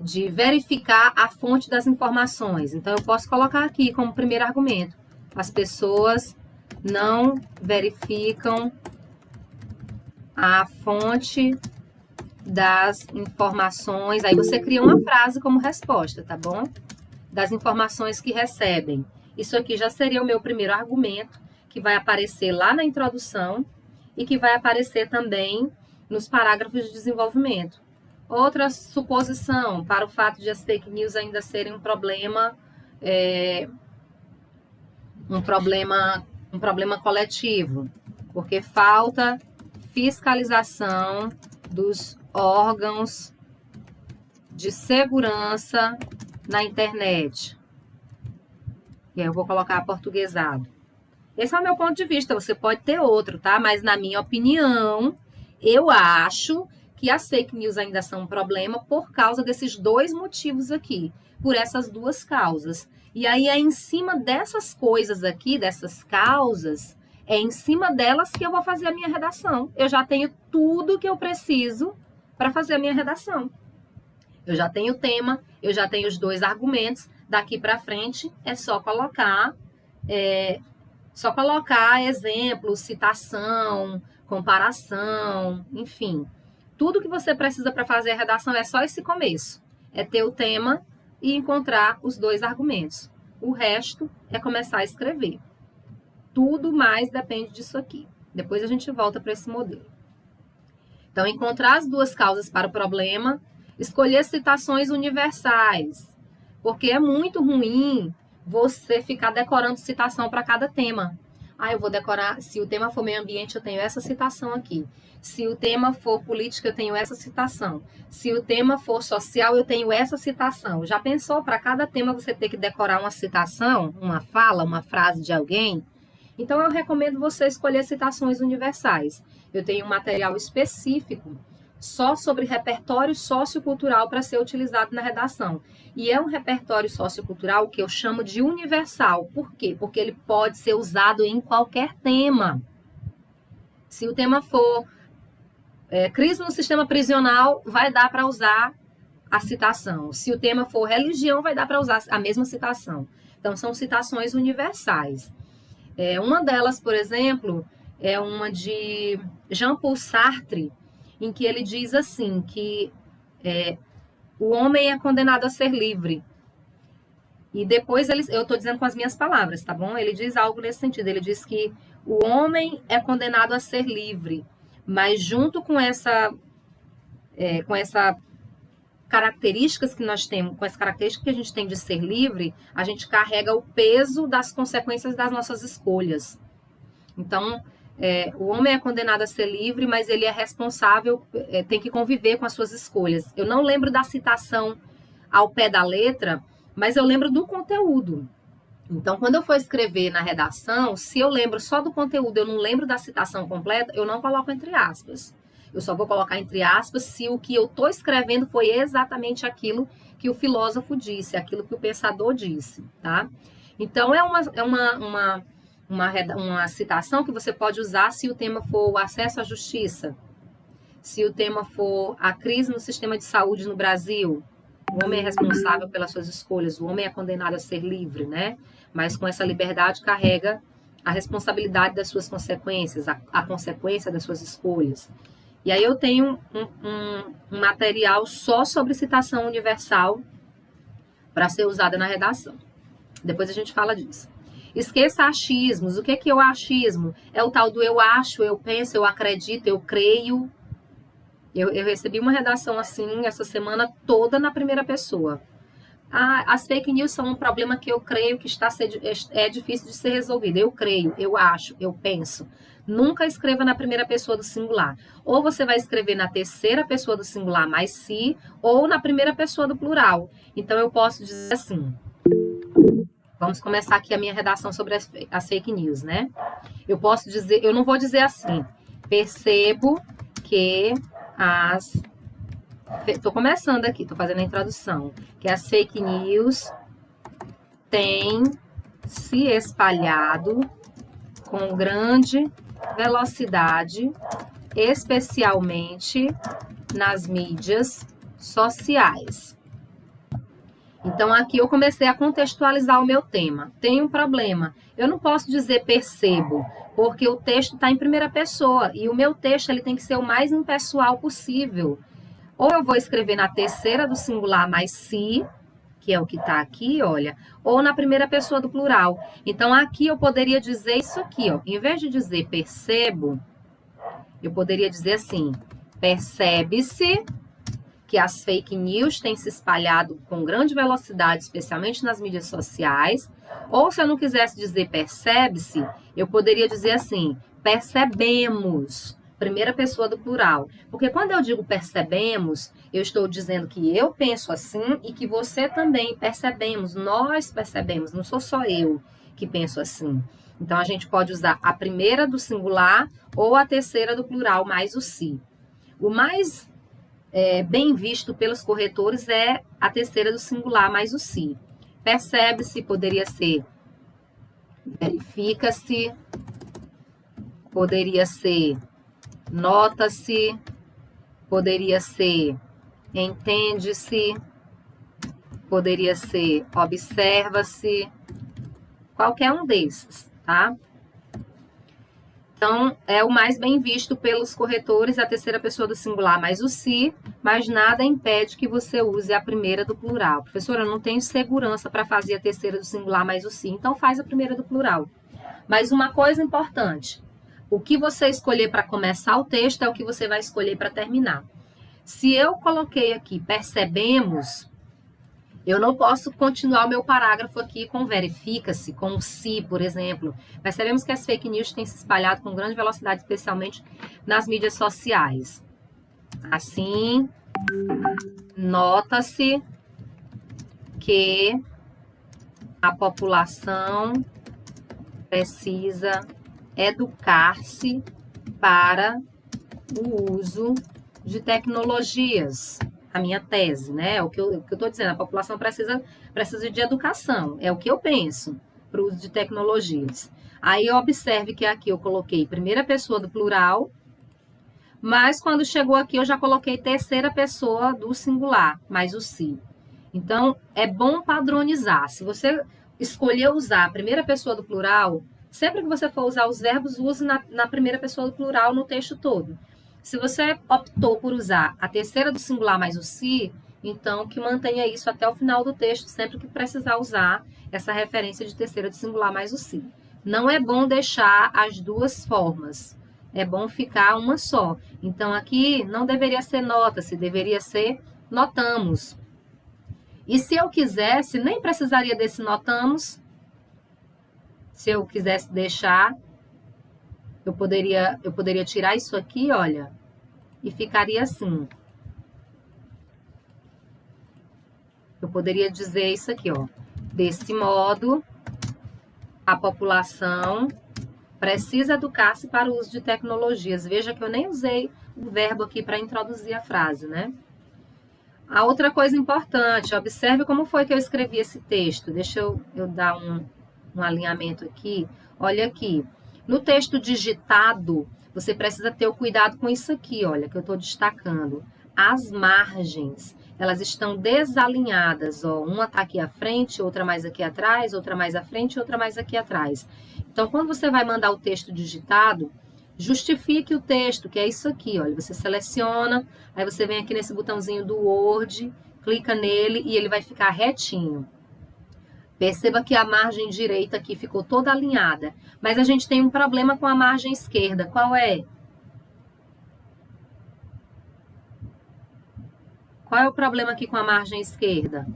de verificar a fonte das informações. Então, eu posso colocar aqui como primeiro argumento. As pessoas não verificam a fonte das informações. Aí você cria uma frase como resposta, tá bom? Das informações que recebem. Isso aqui já seria o meu primeiro argumento, que vai aparecer lá na introdução e que vai aparecer também nos parágrafos de desenvolvimento. Outra suposição para o fato de as fake news ainda serem um problema coletivo, porque falta fiscalização dos órgãos de segurança na internet. E aí eu vou colocar aportuguesado. Esse é o meu ponto de vista, você pode ter outro, tá? Mas na minha opinião, eu acho que as fake news ainda são um problema por causa desses 2 motivos aqui, por essas 2 causas. E aí é em cima dessas coisas aqui, dessas causas, é em cima delas que eu vou fazer a minha redação. Eu já tenho tudo que eu preciso para fazer a minha redação. Eu já tenho o tema, eu já tenho os 2 argumentos, daqui para frente é só colocar Só colocar exemplo, citação, comparação, enfim. Tudo que você precisa para fazer a redação é só esse começo. É ter o tema e encontrar os dois argumentos. O resto é começar a escrever. Tudo mais depende disso aqui. Depois a gente volta para esse modelo. Então, encontrar as duas causas para o problema, escolher citações universais, porque é muito ruim você ficar decorando citação para cada tema. Eu vou decorar, se o tema for meio ambiente, eu tenho essa citação aqui. Se o tema for política, eu tenho essa citação. Se o tema for social, eu tenho essa citação. Já pensou para cada tema você ter que decorar uma citação, uma fala, uma frase de alguém? Então, eu recomendo você escolher citações universais. Eu tenho um material específico só sobre repertório sociocultural para ser utilizado na redação. E é um repertório sociocultural que eu chamo de universal. Por quê? Porque ele pode ser usado em qualquer tema. Se o tema for crise no sistema prisional, vai dar para usar a citação. Se o tema for religião, vai dar para usar a mesma citação. Então, são citações universais. Uma delas, por exemplo, é uma de Jean-Paul Sartre, em que ele diz assim, que o homem é condenado a ser livre. E depois, eu estou dizendo com as minhas palavras, tá bom? Ele diz algo nesse sentido, ele diz que o homem é condenado a ser livre, mas junto com essa características que nós temos, com as características que a gente tem de ser livre, a gente carrega o peso das consequências das nossas escolhas. Então, o homem é condenado a ser livre, mas ele é responsável, tem que conviver com as suas escolhas. Eu não lembro da citação ao pé da letra, mas eu lembro do conteúdo. Então, quando eu for escrever na redação, se eu lembro só do conteúdo, eu não lembro da citação completa, eu não coloco entre aspas. Eu só vou colocar entre aspas se o que eu estou escrevendo foi exatamente aquilo que o filósofo disse, aquilo que o pensador disse, tá? Então, é uma citação que você pode usar se o tema for o acesso à justiça, se o tema for a crise no sistema de saúde no Brasil. O homem é responsável pelas suas escolhas, o homem é condenado a ser livre, né? Mas com essa liberdade carrega a responsabilidade das suas consequências, a consequência das suas escolhas. E aí eu tenho um material só sobre citação universal para ser usada na redação. Depois a gente fala disso. Esqueça achismos. O que é o achismo? É o tal do eu acho, eu penso, eu acredito, eu creio. Eu recebi uma redação assim essa semana toda na primeira pessoa. As fake news são um problema que eu creio que é difícil de ser resolvido. Eu creio, eu acho, eu penso. Nunca escreva na primeira pessoa do singular. Ou você vai escrever na terceira pessoa do singular mais se, ou na primeira pessoa do plural. Então, eu posso dizer assim. Vamos começar aqui a minha redação sobre as fake news, né? Eu posso dizer, eu não vou dizer assim. Percebo que Estou começando aqui, estou fazendo a introdução. Que as fake news têm se espalhado com grande velocidade, especialmente nas mídias sociais. Então, aqui eu comecei a contextualizar o meu tema. Tem um problema. Eu não posso dizer percebo, porque o texto está em primeira pessoa. E o meu texto ele tem que ser o mais impessoal possível. Ou eu vou escrever na terceira do singular mais se, que é o que está aqui, olha, ou na primeira pessoa do plural. Então, aqui eu poderia dizer isso aqui, ó. Em vez de dizer percebo, eu poderia dizer assim, percebe-se que as fake news têm se espalhado com grande velocidade, especialmente nas mídias sociais. Ou se eu não quisesse dizer percebe-se, eu poderia dizer assim, percebemos, primeira pessoa do plural. Porque quando eu digo percebemos, eu estou dizendo que eu penso assim e que você também percebemos, nós percebemos, não sou só eu que penso assim. Então, a gente pode usar a primeira do singular ou a terceira do plural, mais o se. O mais bem visto pelos corretores é a terceira do singular mais o se. Percebe-se, poderia ser verifica-se, poderia ser nota-se, poderia ser entende-se, poderia ser observa-se, qualquer um desses, tá? Então, é o mais bem visto pelos corretores, a terceira pessoa do singular mais o se, mas nada impede que você use a primeira do plural. Professora, eu não tenho segurança para fazer a terceira do singular mais o se, então faz a primeira do plural. Mas uma coisa importante, o que você escolher para começar o texto é o que você vai escolher para terminar. Se eu coloquei aqui, percebemos, eu não posso continuar o meu parágrafo aqui com verifica-se, com o se, por exemplo. Percebemos que as fake news têm se espalhado com grande velocidade, especialmente nas mídias sociais. Assim, nota-se que a população precisa educar-se para o uso de tecnologias. A minha tese, né? É o que eu estou dizendo, a população precisa de educação, é o que eu penso para o uso de tecnologias. Aí observe que aqui eu coloquei primeira pessoa do plural, mas quando chegou aqui eu já coloquei terceira pessoa do singular, mais o se. Então, é bom padronizar. Se você escolher usar a primeira pessoa do plural, sempre que você for usar os verbos, use na primeira pessoa do plural no texto todo. Se você optou por usar a terceira do singular mais o se, então que mantenha isso até o final do texto, sempre que precisar usar essa referência de terceira do singular mais o se. Não é bom deixar as duas formas, é bom ficar uma só. Então, aqui não deveria ser nota-se, deveria ser notamos. E se eu quisesse, nem precisaria desse notamos. Se eu quisesse deixar, eu poderia tirar isso aqui, olha, e ficaria assim. Eu poderia dizer isso aqui, ó. Desse modo, a população precisa educar-se para o uso de tecnologias. Veja que eu nem usei o verbo aqui para introduzir a frase, né? A outra coisa importante, observe como foi que eu escrevi esse texto. Deixa eu dar um alinhamento aqui. Olha aqui. No texto digitado, você precisa ter o cuidado com isso aqui, olha, que eu estou destacando. As margens, elas estão desalinhadas, ó. Uma está aqui à frente, outra mais aqui atrás, outra mais à frente, outra mais aqui atrás. Então, quando você vai mandar o texto digitado, justifique o texto, que é isso aqui, olha. Você seleciona, aí você vem aqui nesse botãozinho do Word, clica nele e ele vai ficar retinho. Perceba que a margem direita aqui ficou toda alinhada, mas a gente tem um problema com a margem esquerda. Qual é? Qual é o problema aqui com a margem esquerda?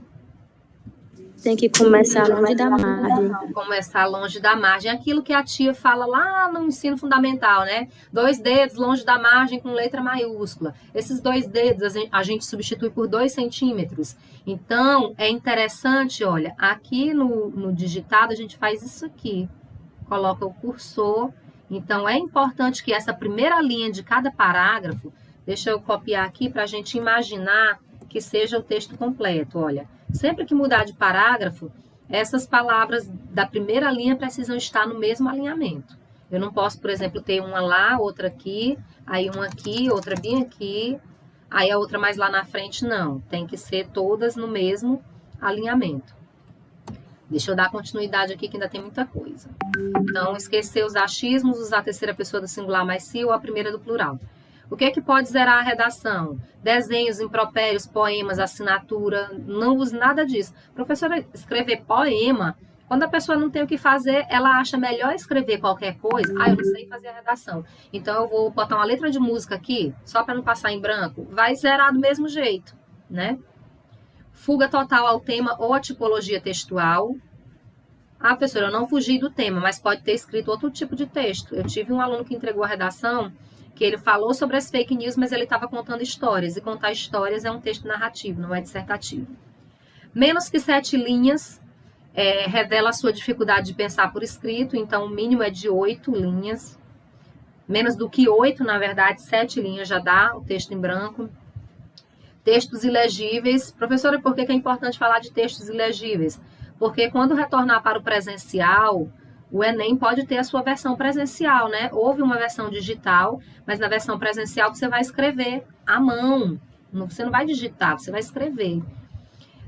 Tem que começar longe da margem. Começar longe da margem. Aquilo que a tia fala lá no ensino fundamental, né? 2 dedos longe da margem com letra maiúscula. Esses 2 dedos a gente substitui por 2 centímetros. Então, é interessante, olha, aqui no digitado a gente faz isso aqui. Coloca o cursor. Então, é importante que essa primeira linha de cada parágrafo, deixa eu copiar aqui para a gente imaginar que seja o texto completo, olha. Sempre que mudar de parágrafo, essas palavras da primeira linha precisam estar no mesmo alinhamento. Eu não posso, por exemplo, ter uma lá, outra aqui, aí uma aqui, outra bem aqui, aí a outra mais lá na frente, não. Tem que ser todas no mesmo alinhamento. Deixa eu dar continuidade aqui, que ainda tem muita coisa. Então, esquecer os achismos, usar a terceira pessoa do singular mais se ou a primeira do plural. O que é que pode zerar a redação? Desenhos, impropérios, poemas, assinatura, não use nada disso. Professora, escrever poema, quando a pessoa não tem o que fazer, ela acha melhor escrever qualquer coisa. Ah, eu não sei fazer a redação. Então, eu vou botar uma letra de música aqui, só para não passar em branco. Vai zerar do mesmo jeito, né? Fuga total ao tema ou à tipologia textual. Ah, professora, eu não fugi do tema, mas pode ter escrito outro tipo de texto. Eu tive um aluno que entregou a redação que ele falou sobre as fake news, mas ele estava contando histórias, e contar histórias é um texto narrativo, não é dissertativo. Menos que 7 linhas revela a sua dificuldade de pensar por escrito, então o mínimo é de 8 linhas. Menos do que 8, na verdade, 7 linhas já dá o texto em branco. Textos ilegíveis. Professora, por que é importante falar de textos ilegíveis? Porque quando retornar para o presencial, o Enem pode ter a sua versão presencial, né? Houve uma versão digital, mas na versão presencial você vai escrever à mão. Você não vai digitar, você vai escrever.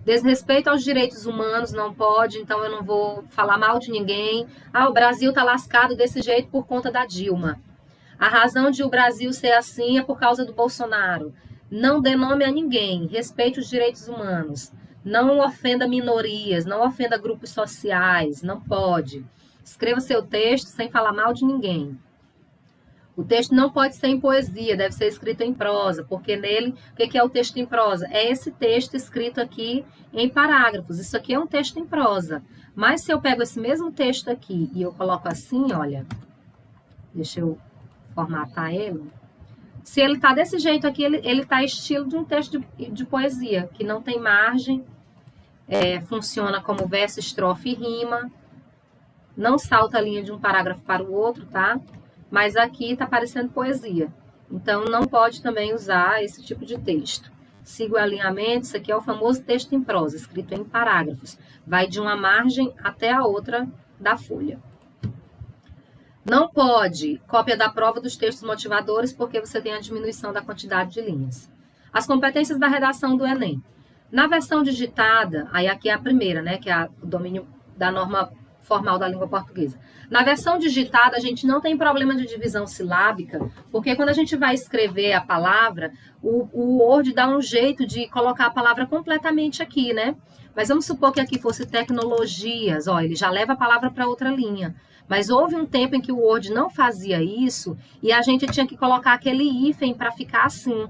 Desrespeito aos direitos humanos não pode, então eu não vou falar mal de ninguém. Ah, o Brasil tá lascado desse jeito por conta da Dilma. A razão de o Brasil ser assim é por causa do Bolsonaro. Não dê nome a ninguém, respeite os direitos humanos. Não ofenda minorias, não ofenda grupos sociais, não pode. Escreva seu texto sem falar mal de ninguém. O texto não pode ser em poesia, deve ser escrito em prosa, porque nele, o que é o texto em prosa? É esse texto escrito aqui em parágrafos. Isso aqui é um texto em prosa. Mas se eu pego esse mesmo texto aqui e eu coloco assim, olha, deixa eu formatar ele. Se ele está desse jeito aqui, ele está estilo de um texto de poesia, que não tem margem, funciona como verso, estrofe e rima, não salta a linha de um parágrafo para o outro, tá? Mas aqui está parecendo poesia. Então, não pode também usar esse tipo de texto. Siga o alinhamento, isso aqui é o famoso texto em prosa, escrito em parágrafos. Vai de uma margem até a outra da folha. Não pode cópia da prova dos textos motivadores, porque você tem a diminuição da quantidade de linhas. As competências da redação do Enem. Na versão digitada, aí aqui é a primeira, né, que é o domínio da norma formal da língua portuguesa. Na versão digitada, a gente não tem problema de divisão silábica, porque quando a gente vai escrever a palavra, o Word dá um jeito de colocar a palavra completamente aqui, né? Mas vamos supor que aqui fosse tecnologias, ó, ele já leva a palavra para outra linha. Mas houve um tempo em que o Word não fazia isso e a gente tinha que colocar aquele hífen para ficar assim.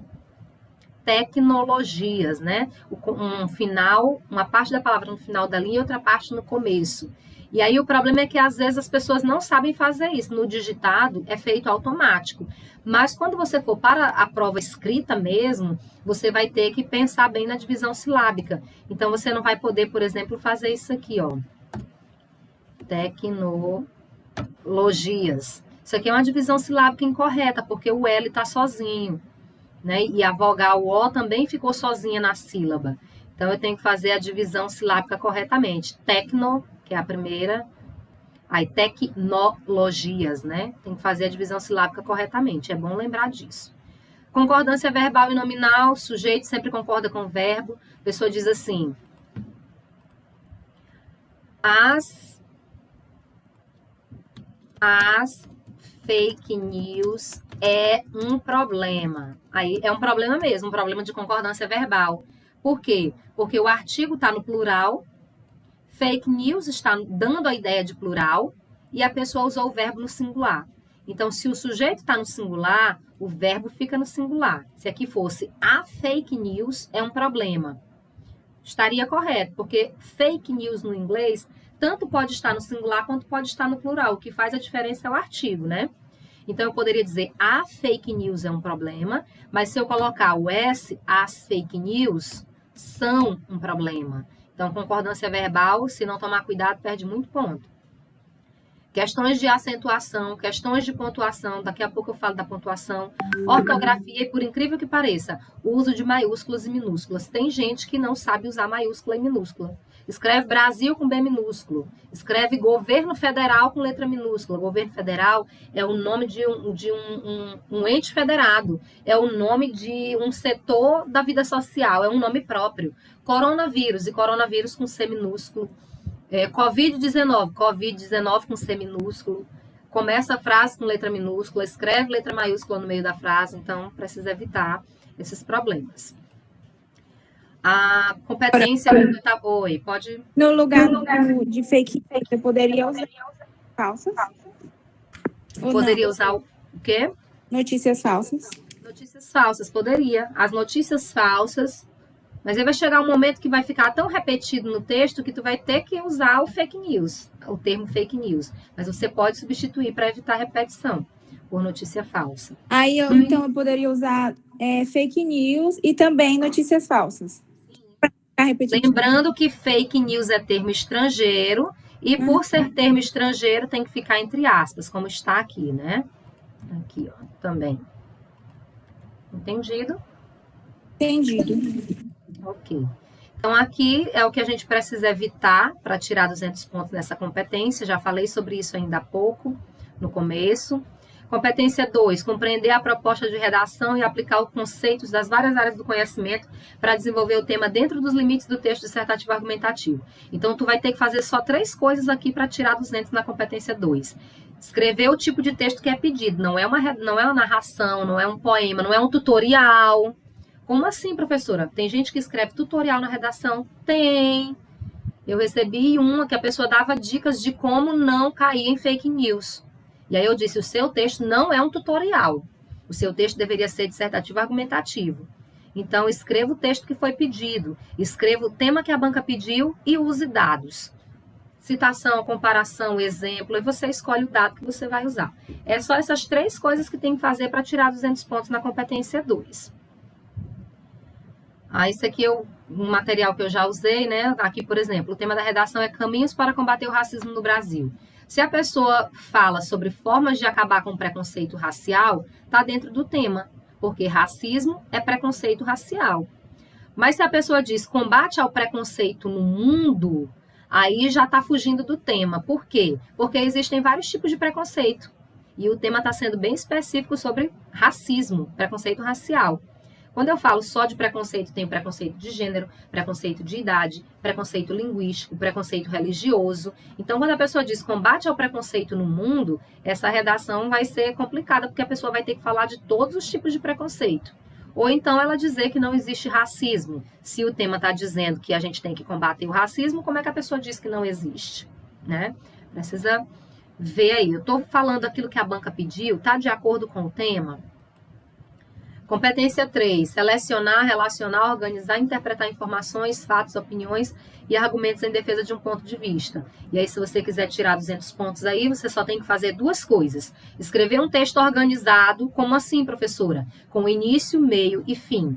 Tecnologias, né? Um final, uma parte da palavra no final da linha e outra parte no começo. E aí o problema é que às vezes as pessoas não sabem fazer isso. No digitado é feito automático. Mas quando você for para a prova escrita mesmo, você vai ter que pensar bem na divisão silábica. Então você não vai poder, por exemplo, fazer isso aqui, ó. Tecnologias. Isso aqui é uma divisão silábica incorreta, porque o L está sozinho, né? E a vogal O também ficou sozinha na sílaba. Então eu tenho que fazer a divisão silábica corretamente. Tecno, que é a primeira, aí tecnologias, né? Tem que fazer a divisão silábica corretamente, é bom lembrar disso. Concordância verbal e nominal, sujeito sempre concorda com o verbo. A pessoa diz assim, as fake news é um problema. Aí é um problema mesmo, um problema de concordância verbal. Por quê? Porque o artigo está no plural, fake news está dando a ideia de plural e a pessoa usou o verbo no singular. Então, se o sujeito está no singular, o verbo fica no singular. Se aqui fosse a fake news, é um problema. Estaria correto, porque fake news no inglês tanto pode estar no singular quanto pode estar no plural. O que faz a diferença é o artigo, né? Então, eu poderia dizer a fake news é um problema, mas se eu colocar o S, as fake news são um problema. Então, concordância verbal, se não tomar cuidado, perde muito ponto. Questões de acentuação, questões de pontuação, daqui a pouco eu falo da pontuação, ortografia e, por incrível que pareça, o uso de maiúsculas e minúsculas. Tem gente que não sabe usar maiúscula e minúscula. Escreve Brasil com B minúsculo, escreve governo federal com letra minúscula. Governo federal é o nome de um ente federado, é o nome de um setor da vida social, é um nome próprio. Coronavírus e coronavírus com C minúsculo. Covid-19, Covid-19 com C minúsculo. Começa a frase com letra minúscula, escreve letra maiúscula no meio da frase, então precisa evitar esses problemas. A competência... Oi, pode... No lugar de fake, você poderia usar falsas? Poderia usar o quê? Notícias falsas. Notícias falsas, poderia. As notícias falsas... Mas aí vai chegar um momento que vai ficar tão repetido no texto que tu vai ter que usar o fake news, o termo fake news. Mas você pode substituir para evitar repetição por notícia falsa. Aí, então, eu poderia usar fake news e também notícias falsas. Lembrando que fake news é termo estrangeiro e por ser termo estrangeiro tem que ficar entre aspas, como está aqui, né? Aqui, ó, também. Entendido? Entendido. Ok. Então, aqui é o que a gente precisa evitar para tirar 200 pontos nessa competência. Já falei sobre isso ainda há pouco, no começo. Competência 2, compreender a proposta de redação e aplicar os conceitos das várias áreas do conhecimento para desenvolver o tema dentro dos limites do texto dissertativo argumentativo. Então, tu vai ter que fazer só 3 coisas aqui para tirar 200 na competência 2. Escrever o tipo de texto que é pedido. Não é uma narração, não é um poema, não é um tutorial. Como assim, professora? Tem gente que escreve tutorial na redação? Tem. Eu recebi uma que a pessoa dava dicas de como não cair em fake news. E aí eu disse, o seu texto não é um tutorial. O seu texto deveria ser dissertativo argumentativo. Então, escreva o texto que foi pedido, escreva o tema que a banca pediu e use dados. Citação, comparação, exemplo, e você escolhe o dado que você vai usar. É só essas 3 coisas que tem que fazer para tirar 200 pontos na competência 2. Isso aqui é um material que eu já usei, né? Aqui, por exemplo, o tema da redação é Caminhos para combater o racismo no Brasil. Se a pessoa fala sobre formas de acabar com o preconceito racial, está dentro do tema, porque racismo é preconceito racial. Mas se a pessoa diz combate ao preconceito no mundo, aí já está fugindo do tema. Por quê? Porque existem vários tipos de preconceito. E o tema está sendo bem específico sobre racismo, preconceito racial. Quando eu falo só de preconceito, tem preconceito de gênero, preconceito de idade, preconceito linguístico, preconceito religioso. Então, quando a pessoa diz combate ao preconceito no mundo, essa redação vai ser complicada, porque a pessoa vai ter que falar de todos os tipos de preconceito. Ou então ela dizer que não existe racismo. Se o tema está dizendo que a gente tem que combater o racismo, como é que a pessoa diz que não existe? Né? Precisa ver aí. Eu estou falando aquilo que a banca pediu, está de acordo com o tema? Competência 3, selecionar, relacionar, organizar, interpretar informações, fatos, opiniões e argumentos em defesa de um ponto de vista. E aí, se você quiser tirar 200 pontos aí, você só tem que fazer 2 coisas. Escrever um texto organizado, como assim, professora? Com início, meio e fim.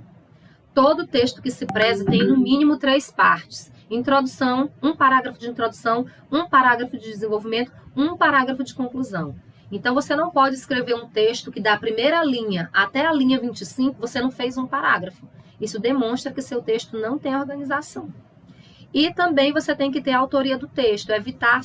Todo texto que se preze tem no mínimo 3 partes. Introdução, 1 parágrafo de introdução, 1 parágrafo de desenvolvimento, 1 parágrafo de conclusão. Então, você não pode escrever um texto que da primeira linha até a linha 25, você não fez um parágrafo. Isso demonstra que seu texto não tem organização. E também você tem que ter a autoria do texto, evitar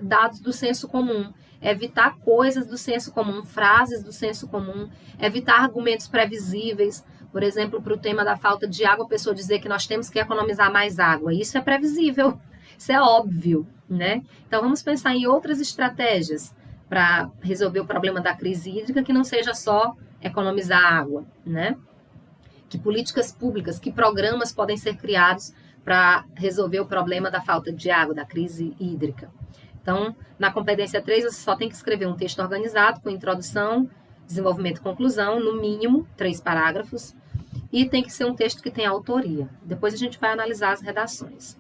dados do senso comum, evitar coisas do senso comum, frases do senso comum, evitar argumentos previsíveis. Por exemplo, para o tema da falta de água, a pessoa dizer que nós temos que economizar mais água. Isso é previsível, isso é óbvio, né? Então, vamos pensar em outras estratégias para resolver o problema da crise hídrica, que não seja só economizar água, né? Que políticas públicas, que programas podem ser criados para resolver o problema da falta de água, da crise hídrica. Então, na competência 3, você só tem que escrever um texto organizado, com introdução, desenvolvimento e conclusão, no mínimo 3 parágrafos, e tem que ser um texto que tenha autoria. Depois a gente vai analisar as redações.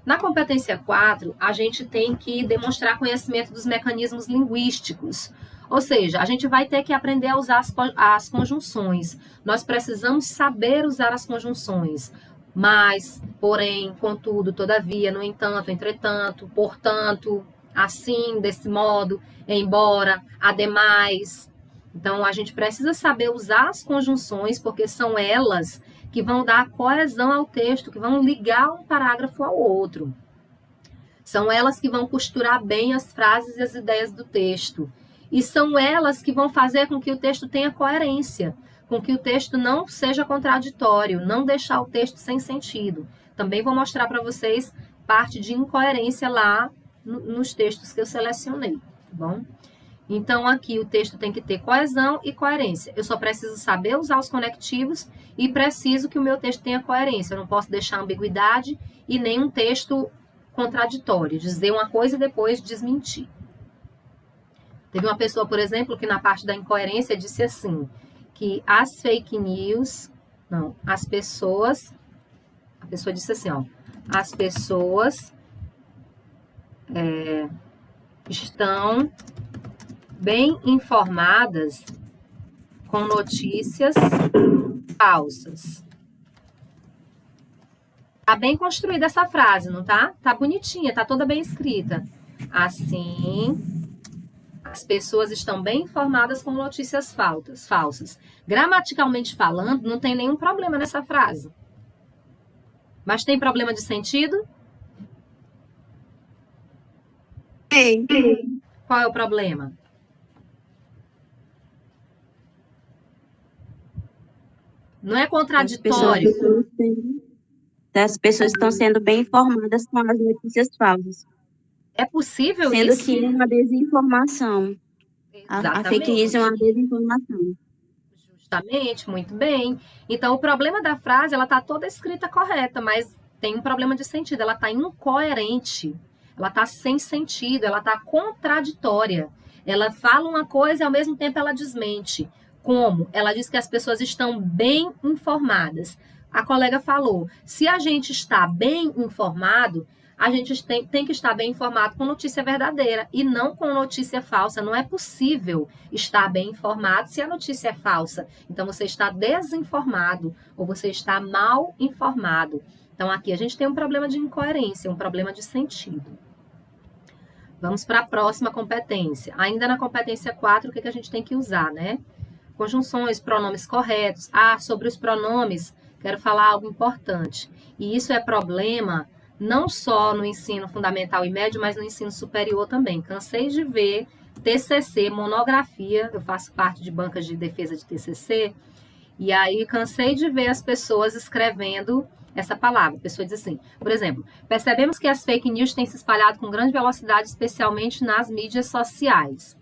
Na competência 4, a gente tem que demonstrar conhecimento dos mecanismos linguísticos. Ou seja, a gente vai ter que aprender a usar as conjunções. Nós precisamos saber usar as conjunções. Mas, porém, contudo, todavia, no entanto, entretanto, portanto, assim, desse modo, embora, ademais. Então, a gente precisa saber usar as conjunções, porque são elas que vão dar coesão ao texto, que vão ligar um parágrafo ao outro. São elas que vão costurar bem as frases e as ideias do texto. E são elas que vão fazer com que o texto tenha coerência, com que o texto não seja contraditório, não deixar o texto sem sentido. Também vou mostrar para vocês parte de incoerência lá nos textos que eu selecionei, tá bom? Então, aqui o texto tem que ter coesão e coerência. Eu só preciso saber usar os conectivos e preciso que o meu texto tenha coerência. Eu não posso deixar ambiguidade e nem um texto contraditório, dizer uma coisa e depois desmentir. Teve uma pessoa, por exemplo, que na parte da incoerência disse assim, que as fake news, não, as pessoas, a pessoa disse assim, ó, as pessoas estão bem informadas com notícias falsas. Tá bem construída essa frase, não tá? Tá bonitinha, tá toda bem escrita. Assim, as pessoas estão bem informadas com notícias falsas. Gramaticalmente falando, não tem nenhum problema nessa frase. Mas tem problema de sentido? Tem. Qual é o problema? Não é contraditório. As pessoas estão sendo bem informadas com as notícias falsas. É possível Sendo isso? que é uma desinformação. A fake news é uma desinformação. Justamente, muito bem. Então, o problema da frase, ela está toda escrita correta, mas tem um problema de sentido. Ela está incoerente, ela está sem sentido, ela está contraditória. Ela fala uma coisa e, ao mesmo tempo, ela desmente. Como? Ela diz que as pessoas estão bem informadas. A colega falou, se a gente está bem informado, a gente tem que estar bem informado com notícia verdadeira e não com notícia falsa. Não é possível estar bem informado se a notícia é falsa. Então, você está desinformado ou você está mal informado. Então, aqui a gente tem um problema de incoerência, um problema de sentido. Vamos para a próxima competência. Ainda na competência 4, o que a gente tem que usar, né? Conjunções, pronomes corretos. Sobre os pronomes, quero falar algo importante. E isso é problema não só no ensino fundamental e médio, mas no ensino superior também. Cansei de ver TCC, monografia, eu faço parte de bancas de defesa de TCC, e aí cansei de ver as pessoas escrevendo essa palavra. A pessoa diz assim, por exemplo, percebemos que as fake news têm se espalhado com grande velocidade, especialmente nas mídias sociais.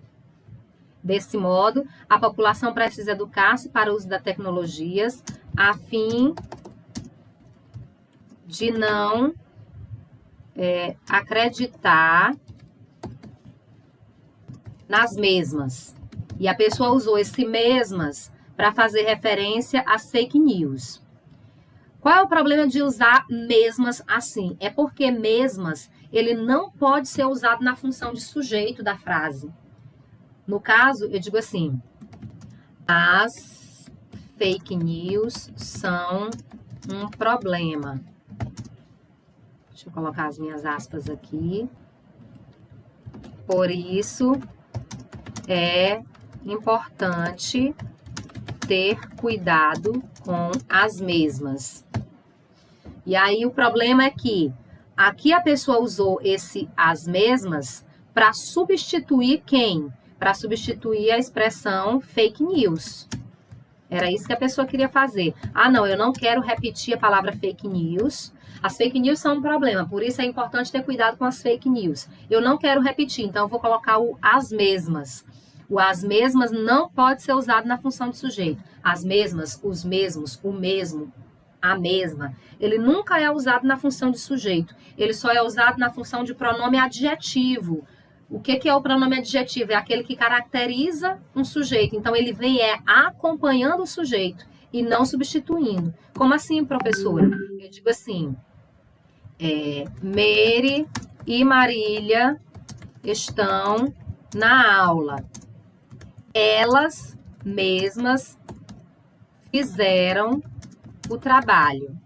Desse modo, a população precisa educar-se para o uso das tecnologias, a fim de não acreditar nas mesmas. E a pessoa usou esse mesmas para fazer referência às fake news. Qual é o problema de usar mesmas assim? É porque mesmas, ele não pode ser usado na função de sujeito da frase. No caso, eu digo assim, as fake news são um problema. Deixa eu colocar as minhas aspas aqui. Por isso, é importante ter cuidado com as mesmas. E aí, o problema é que aqui a pessoa usou esse as mesmas para substituir quem? Para substituir a expressão fake news. Era isso que a pessoa queria fazer. Não, eu não quero repetir a palavra fake news. As fake news são um problema, por isso é importante ter cuidado com as fake news. Eu não quero repetir, então eu vou colocar o as mesmas. O as mesmas não pode ser usado na função de sujeito. As mesmas, os mesmos, o mesmo, a mesma. Ele nunca é usado na função de sujeito. Ele só é usado na função de pronome adjetivo. O que é o pronome adjetivo? É aquele que caracteriza um sujeito. Então, ele vem acompanhando o sujeito e não substituindo. Como assim, professora? Eu digo assim, Mary e Marília estão na aula. Elas mesmas fizeram o trabalho.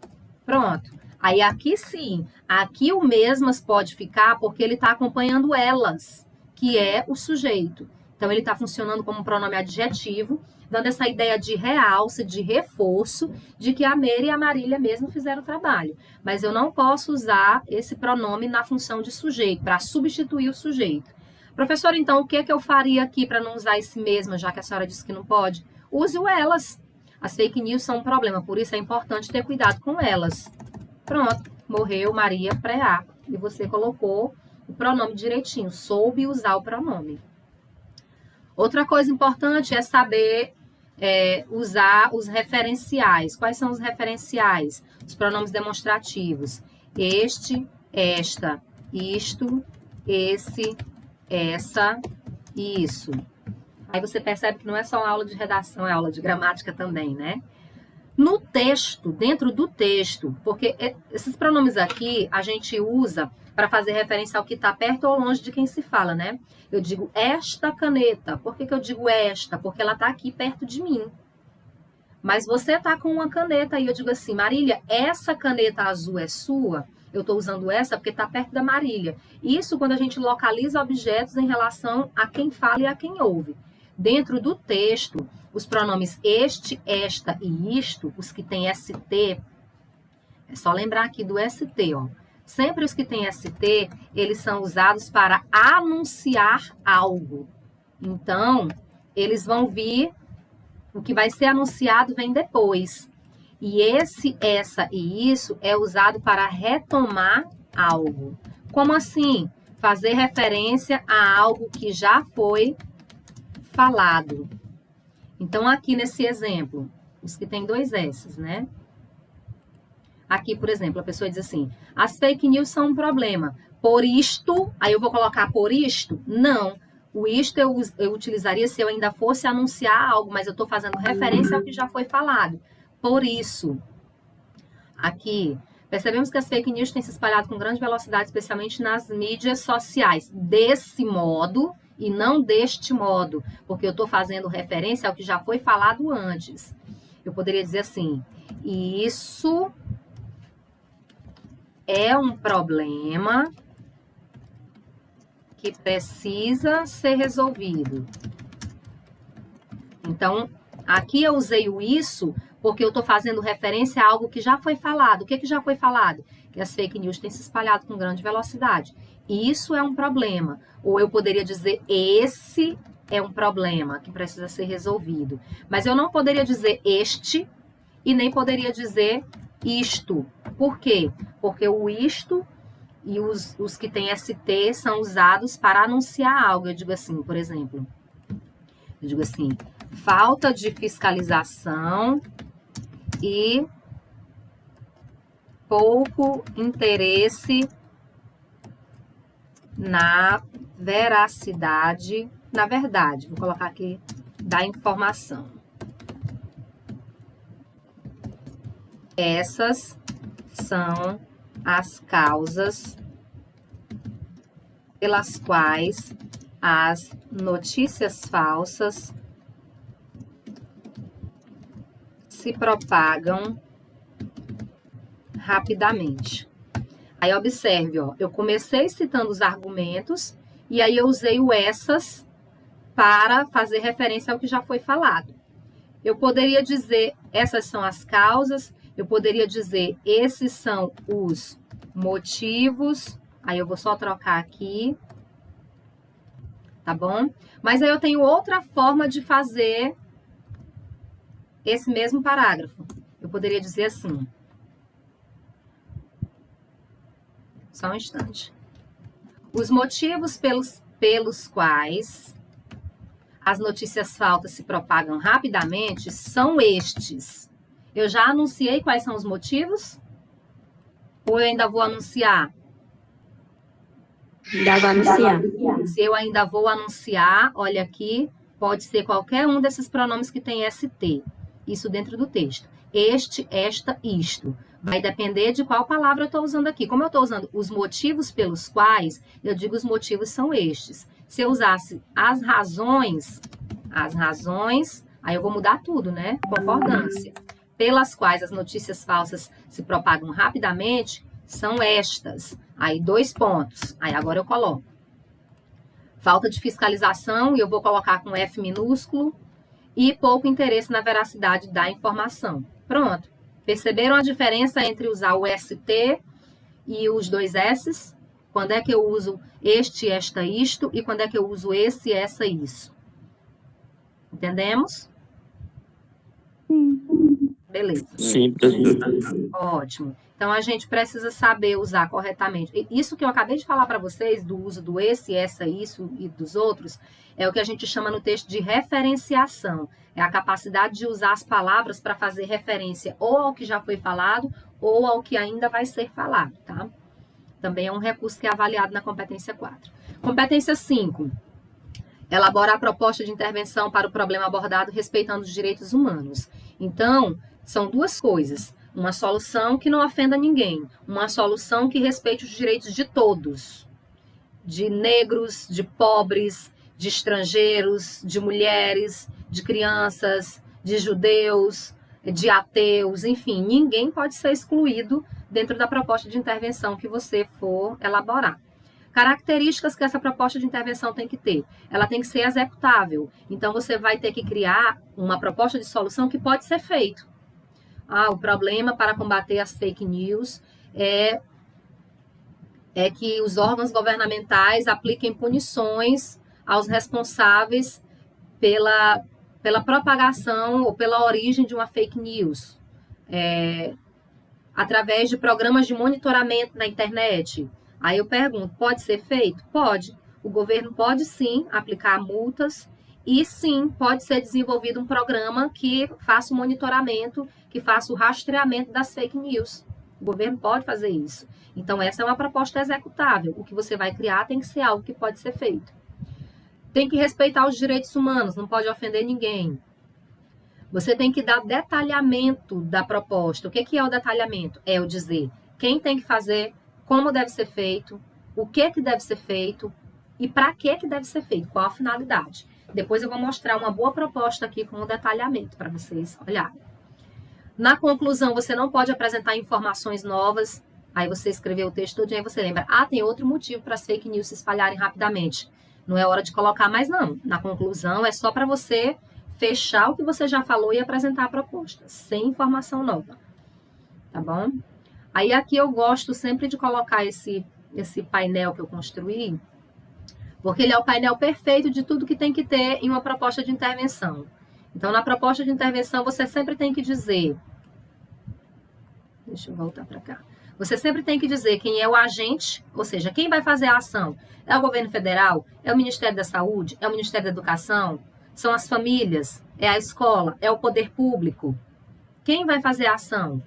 Pronto. Aí aqui sim, aqui o mesmas pode ficar porque ele está acompanhando elas, que é o sujeito. Então ele está funcionando como um pronome adjetivo, dando essa ideia de realce, de reforço, de que a Mary e a Marília mesmo fizeram o trabalho. Mas eu não posso usar esse pronome na função de sujeito, para substituir o sujeito. Professor, então, o que é que eu faria aqui para não usar esse mesmo, já que a senhora disse que não pode? Use o elas. As fake news são um problema, por isso é importante ter cuidado com elas. Pronto, morreu Maria pré-A. E você colocou o pronome direitinho, soube usar o pronome. Outra coisa importante é saber usar os referenciais. Quais são os referenciais? Os pronomes demonstrativos. Este, esta, isto, esse, essa, isso. Aí você percebe que não é só uma aula de redação, é aula de gramática também, né? No texto, dentro do texto, porque esses pronomes aqui a gente usa para fazer referência ao que está perto ou longe de quem se fala, né? Eu digo esta caneta. Por que eu digo esta? Porque ela está aqui perto de mim. Mas você está com uma caneta e eu digo assim, Marília, essa caneta azul é sua? Eu estou usando essa porque está perto da Marília. Isso quando a gente localiza objetos em relação a quem fala e a quem ouve. Dentro do texto, os pronomes este, esta e isto, os que têm ST, é só lembrar aqui do ST, ó. Sempre os que têm ST, eles são usados para anunciar algo. Então, eles vão vir, o que vai ser anunciado vem depois. E esse, essa e isso é usado para retomar algo. Como assim? fazer referência a algo que já foi falado. Então, aqui nesse exemplo, os que tem 2 S's, né? Aqui, por exemplo, a pessoa diz assim, as fake news são um problema. Por isto, aí eu vou colocar por isto? Não. O isto eu utilizaria se eu ainda fosse anunciar algo, mas eu estou fazendo referência ao que já foi falado. Por isso, aqui, percebemos que as fake news têm se espalhado com grande velocidade, especialmente nas mídias sociais. Desse modo e não deste modo, porque eu estou fazendo referência ao que já foi falado antes. Eu poderia dizer assim, isso é um problema que precisa ser resolvido. Então, aqui eu usei o isso porque eu estou fazendo referência a algo que já foi falado. O que já foi falado? Que as fake news têm se espalhado com grande velocidade. Isso é um problema. Ou eu poderia dizer, esse é um problema que precisa ser resolvido. Mas eu não poderia dizer este e nem poderia dizer isto. Por quê? Porque o isto e os que têm ST são usados para anunciar algo. Eu digo assim, por exemplo, eu digo assim, falta de fiscalização e pouco interesse na veracidade, na verdade, vou colocar aqui, da informação. Essas são as causas pelas quais as notícias falsas se propagam rapidamente. Aí observe, ó, eu comecei citando os argumentos e aí eu usei o essas para fazer referência ao que já foi falado. Eu poderia dizer, essas são as causas, eu poderia dizer, esses são os motivos, aí eu vou só trocar aqui, tá bom? Mas aí eu tenho outra forma de fazer esse mesmo parágrafo. Eu poderia dizer assim, só um instante. Os motivos pelos quais as notícias falsas se propagam rapidamente são estes. Eu já anunciei quais são os motivos? Ou eu ainda vou anunciar? Ainda vai anunciar. Se eu ainda vou anunciar, olha aqui, pode ser qualquer um desses pronomes que tem ST. Isso dentro do texto. Este, esta, isto. Vai depender de qual palavra eu estou usando aqui. Como eu estou usando os motivos pelos quais, eu digo os motivos são estes. Se eu usasse as razões, aí eu vou mudar tudo, né? Concordância. Pelas quais as notícias falsas se propagam rapidamente, são estas. Aí, 2 pontos. Aí, agora eu coloco. Falta de fiscalização, e eu vou colocar com F minúsculo, e pouco interesse na veracidade da informação. Pronto. Perceberam a diferença entre usar o ST e os 2 S's? Quando é que eu uso este, esta, isto, e quando é que eu uso esse, essa, isso? Entendemos? Beleza. Sim, professor. Ótimo. Então, a gente precisa saber usar corretamente. Isso que eu acabei de falar para vocês, do uso do esse, essa, isso e dos outros, é o que a gente chama no texto de referenciação. É a capacidade de usar as palavras para fazer referência ou ao que já foi falado ou ao que ainda vai ser falado, tá? Também é um recurso que é avaliado na competência 4. Competência 5. Elaborar a proposta de intervenção para o problema abordado respeitando os direitos humanos. Então, são 2 coisas. Uma solução que não ofenda ninguém. Uma solução que respeite os direitos de todos. De negros, de pobres, de estrangeiros, de mulheres, de crianças, de judeus, de ateus, enfim, ninguém pode ser excluído dentro da proposta de intervenção que você for elaborar. Características que essa proposta de intervenção tem que ter. Ela tem que ser executável. Então, você vai ter que criar uma proposta de solução que pode ser feito. O problema para combater as fake news é que os órgãos governamentais apliquem punições aos responsáveis pela propagação ou pela origem de uma fake news. Através de programas de monitoramento na internet. Aí eu pergunto, pode ser feito? Pode. O governo pode sim aplicar multas e sim pode ser desenvolvido um programa que faça o monitoramento, que faça o rastreamento das fake news. O governo pode fazer isso. Então, essa é uma proposta executável. O que você vai criar tem que ser algo que pode ser feito. Tem que respeitar os direitos humanos, não pode ofender ninguém. Você tem que dar detalhamento da proposta. O que é o detalhamento? É o dizer quem tem que fazer, como deve ser feito, o que deve ser feito e para que deve ser feito, qual a finalidade. Depois eu vou mostrar uma boa proposta aqui com o detalhamento para vocês olharem. Na conclusão, você não pode apresentar informações novas. Aí você escreveu o texto todo e aí você lembra, tem outro motivo para as fake news se espalharem rapidamente. Não é hora de colocar mais não. Na conclusão, é só para você fechar o que você já falou e apresentar a proposta, sem informação nova. Tá bom? Aí aqui eu gosto sempre de colocar esse painel que eu construí, porque ele é o painel perfeito de tudo que tem que ter em uma proposta de intervenção. Então, na proposta de intervenção, você sempre tem que dizer... Deixa eu voltar para cá. Você sempre tem que dizer quem é o agente, ou seja, quem vai fazer a ação. É o governo federal? É o Ministério da Saúde? É o Ministério da Educação? São as famílias? É a escola? É o poder público? Quem vai fazer a ação?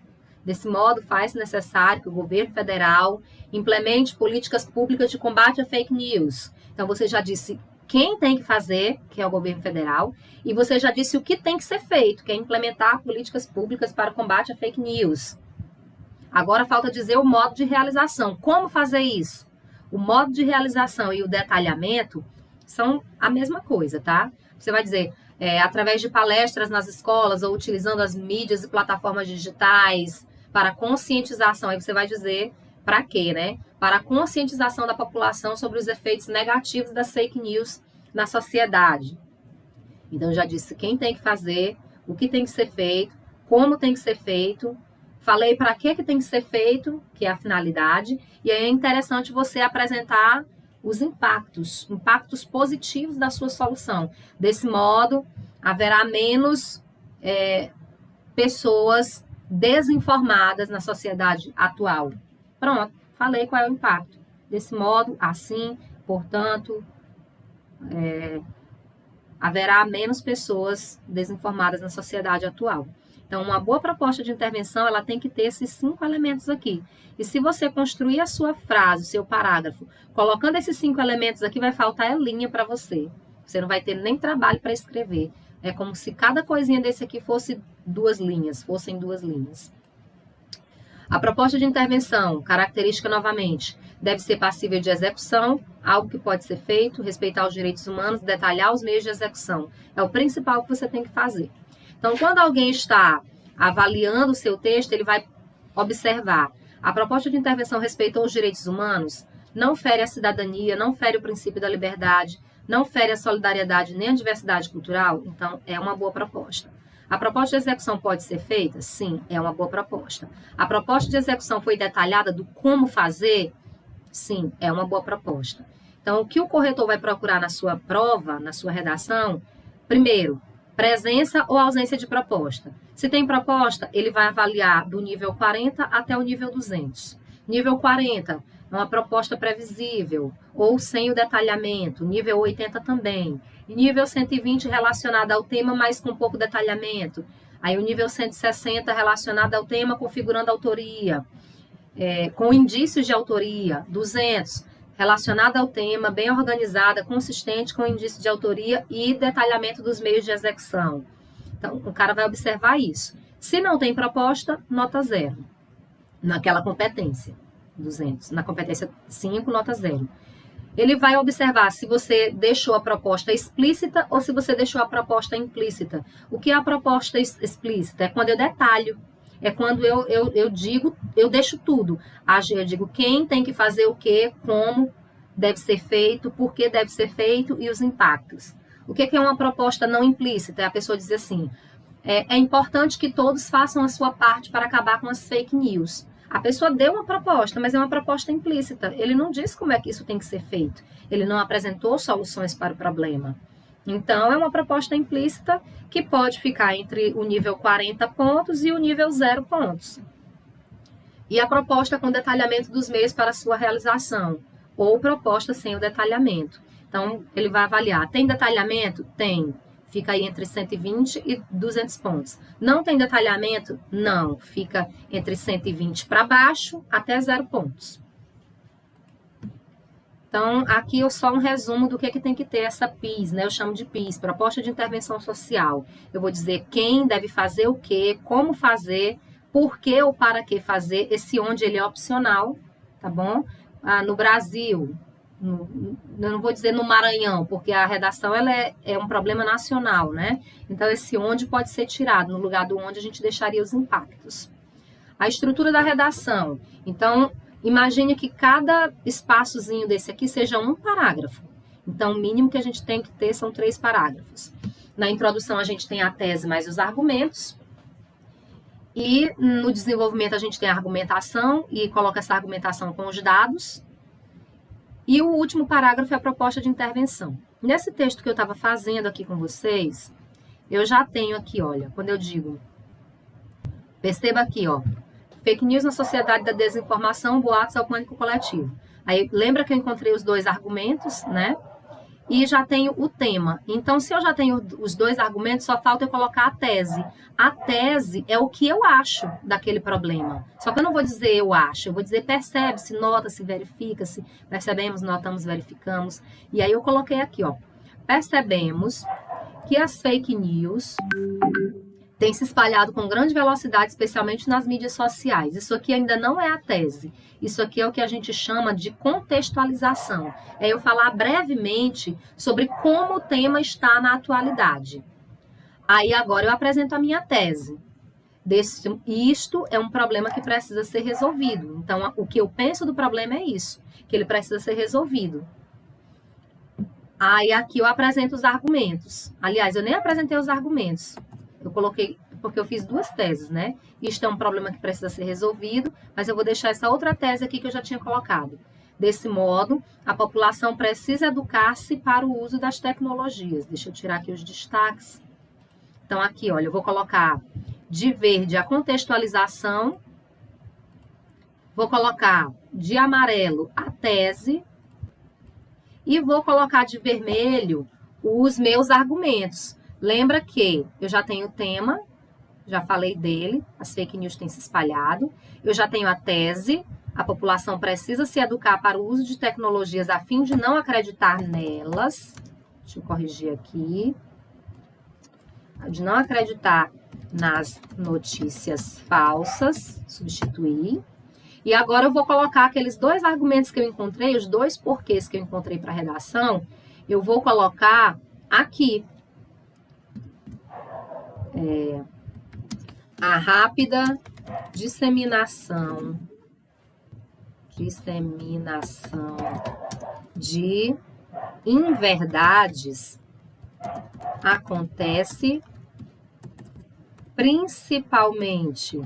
Desse modo, faz-se necessário que o governo federal implemente políticas públicas de combate a fake news. Então, você já disse quem tem que fazer, que é o governo federal, e você já disse o que tem que ser feito, que é implementar políticas públicas para o combate a fake news. Agora falta dizer o modo de realização. Como fazer isso? O modo de realização e o detalhamento são a mesma coisa, tá? Você vai dizer, através de palestras nas escolas ou utilizando as mídias e plataformas digitais para conscientização. Aí você vai dizer para quê, né? Para a conscientização da população sobre os efeitos negativos das fake news na sociedade. Então, eu já disse quem tem que fazer, o que tem que ser feito, como tem que ser feito. Falei para que tem que ser feito, que é a finalidade. E aí é interessante você apresentar os impactos positivos da sua solução. Desse modo, haverá menos pessoas desinformadas na sociedade atual. Pronto, falei qual é o impacto. Desse modo, assim, portanto, haverá menos pessoas desinformadas na sociedade atual. Então, uma boa proposta de intervenção, ela tem que ter esses 5 elementos aqui. E se você construir a sua frase, o seu parágrafo, colocando esses 5 elementos aqui, vai faltar linha para você. Você não vai ter nem trabalho para escrever. É como se cada coisinha desse aqui fossem 2 linhas. A proposta de intervenção, característica novamente, deve ser passível de execução, algo que pode ser feito, respeitar os direitos humanos, detalhar os meios de execução. É o principal que você tem que fazer. Então, quando alguém está avaliando o seu texto, ele vai observar. A proposta de intervenção respeitou os direitos humanos, não fere a cidadania, não fere o princípio da liberdade, não fere a solidariedade nem a diversidade cultural. Então, é uma boa proposta. A proposta de execução pode ser feita? Sim, é uma boa proposta. A proposta de execução foi detalhada do como fazer? Sim, é uma boa proposta. Então, o que o corretor vai procurar na sua prova, na sua redação? Primeiro, presença ou ausência de proposta. Se tem proposta, ele vai avaliar do nível 40 até o nível 200. Nível 40 é uma proposta previsível ou sem o detalhamento. Nível 80 também. E nível 120 relacionado ao tema, mas com pouco detalhamento. Aí o nível 160 relacionado ao tema, configurando autoria, com indícios de autoria. 200 relacionada ao tema, bem organizada, consistente, com indício de autoria e detalhamento dos meios de execução. Então, o cara vai observar isso. Se não tem proposta, nota 0. Naquela competência, 200. Na competência 5, nota 0. Ele vai observar se você deixou a proposta explícita ou se você deixou a proposta implícita. O que é a proposta explícita? É quando eu detalho. É quando eu digo, eu deixo tudo. Eu digo quem tem que fazer o quê, como deve ser feito, por que deve ser feito e os impactos. O que é uma proposta não implícita? É a pessoa dizer assim, é importante que todos façam a sua parte para acabar com as fake news. A pessoa deu uma proposta, mas é uma proposta implícita. Ele não diz como é que isso tem que ser feito. Ele não apresentou soluções para o problema. Então, é uma proposta implícita que pode ficar entre o nível 40 pontos e o nível 0 pontos. E a proposta com detalhamento dos meios para sua realização, ou proposta sem o detalhamento. Então, ele vai avaliar. Tem detalhamento? Tem. Fica aí entre 120 e 200 pontos. Não tem detalhamento? Não. Fica entre 120 para baixo até 0 pontos. Então, aqui é só um resumo do que tem que ter essa PIS, né? Eu chamo de PIS, Proposta de Intervenção Social. Eu vou dizer quem deve fazer o quê, como fazer, por que ou para que fazer, esse onde ele é opcional, tá bom? No Brasil, eu não vou dizer no Maranhão, porque a redação ela é um problema nacional, né? Então, esse onde pode ser tirado, no lugar do onde a gente deixaria os impactos. A estrutura da redação. Então, imagine que cada espaçozinho desse aqui seja um parágrafo. Então, o mínimo que a gente tem que ter são 3 parágrafos. Na introdução, a gente tem a tese mais os argumentos. E no desenvolvimento, a gente tem a argumentação e coloca essa argumentação com os dados. E o último parágrafo é a proposta de intervenção. Nesse texto que eu estava fazendo aqui com vocês, eu já tenho aqui, olha, quando eu digo, perceba aqui, ó, fake news na sociedade da desinformação, boatos ao pânico coletivo. Aí, lembra que eu encontrei os 2 argumentos, né? E já tenho o tema. Então, se eu já tenho os 2 argumentos, só falta eu colocar a tese. A tese é o que eu acho daquele problema. Só que eu não vou dizer eu acho, eu vou dizer percebe-se, nota-se, verifica-se, percebemos, notamos, verificamos. E aí eu coloquei aqui, ó, percebemos que as fake news tem se espalhado com grande velocidade, especialmente nas mídias sociais. Isso aqui ainda não é a tese. Isso aqui é o que a gente chama de contextualização. É eu falar brevemente sobre como o tema está na atualidade. Aí agora eu apresento a minha tese. Isto é um problema que precisa ser resolvido. Então, o que eu penso do problema é isso, que ele precisa ser resolvido. Aí aqui eu apresento os argumentos. Aliás, eu nem apresentei os argumentos. Eu coloquei, porque eu fiz 2 teses, né? Isto é um problema que precisa ser resolvido, mas eu vou deixar essa outra tese aqui que eu já tinha colocado. Desse modo, a população precisa educar-se para o uso das tecnologias. Deixa eu tirar aqui os destaques. Então, aqui, olha, eu vou colocar de verde a contextualização, vou colocar de amarelo a tese e vou colocar de vermelho os meus argumentos. Lembra que eu já tenho o tema, já falei dele, as fake news têm se espalhado. Eu já tenho a tese, a população precisa se educar para o uso de tecnologias a fim de não acreditar nelas. Deixa eu corrigir aqui. De não acreditar nas notícias falsas, substituir. E agora eu vou colocar aqueles 2 argumentos que eu encontrei, os 2 porquês que eu encontrei para a redação, eu vou colocar aqui. A rápida disseminação de inverdades acontece principalmente.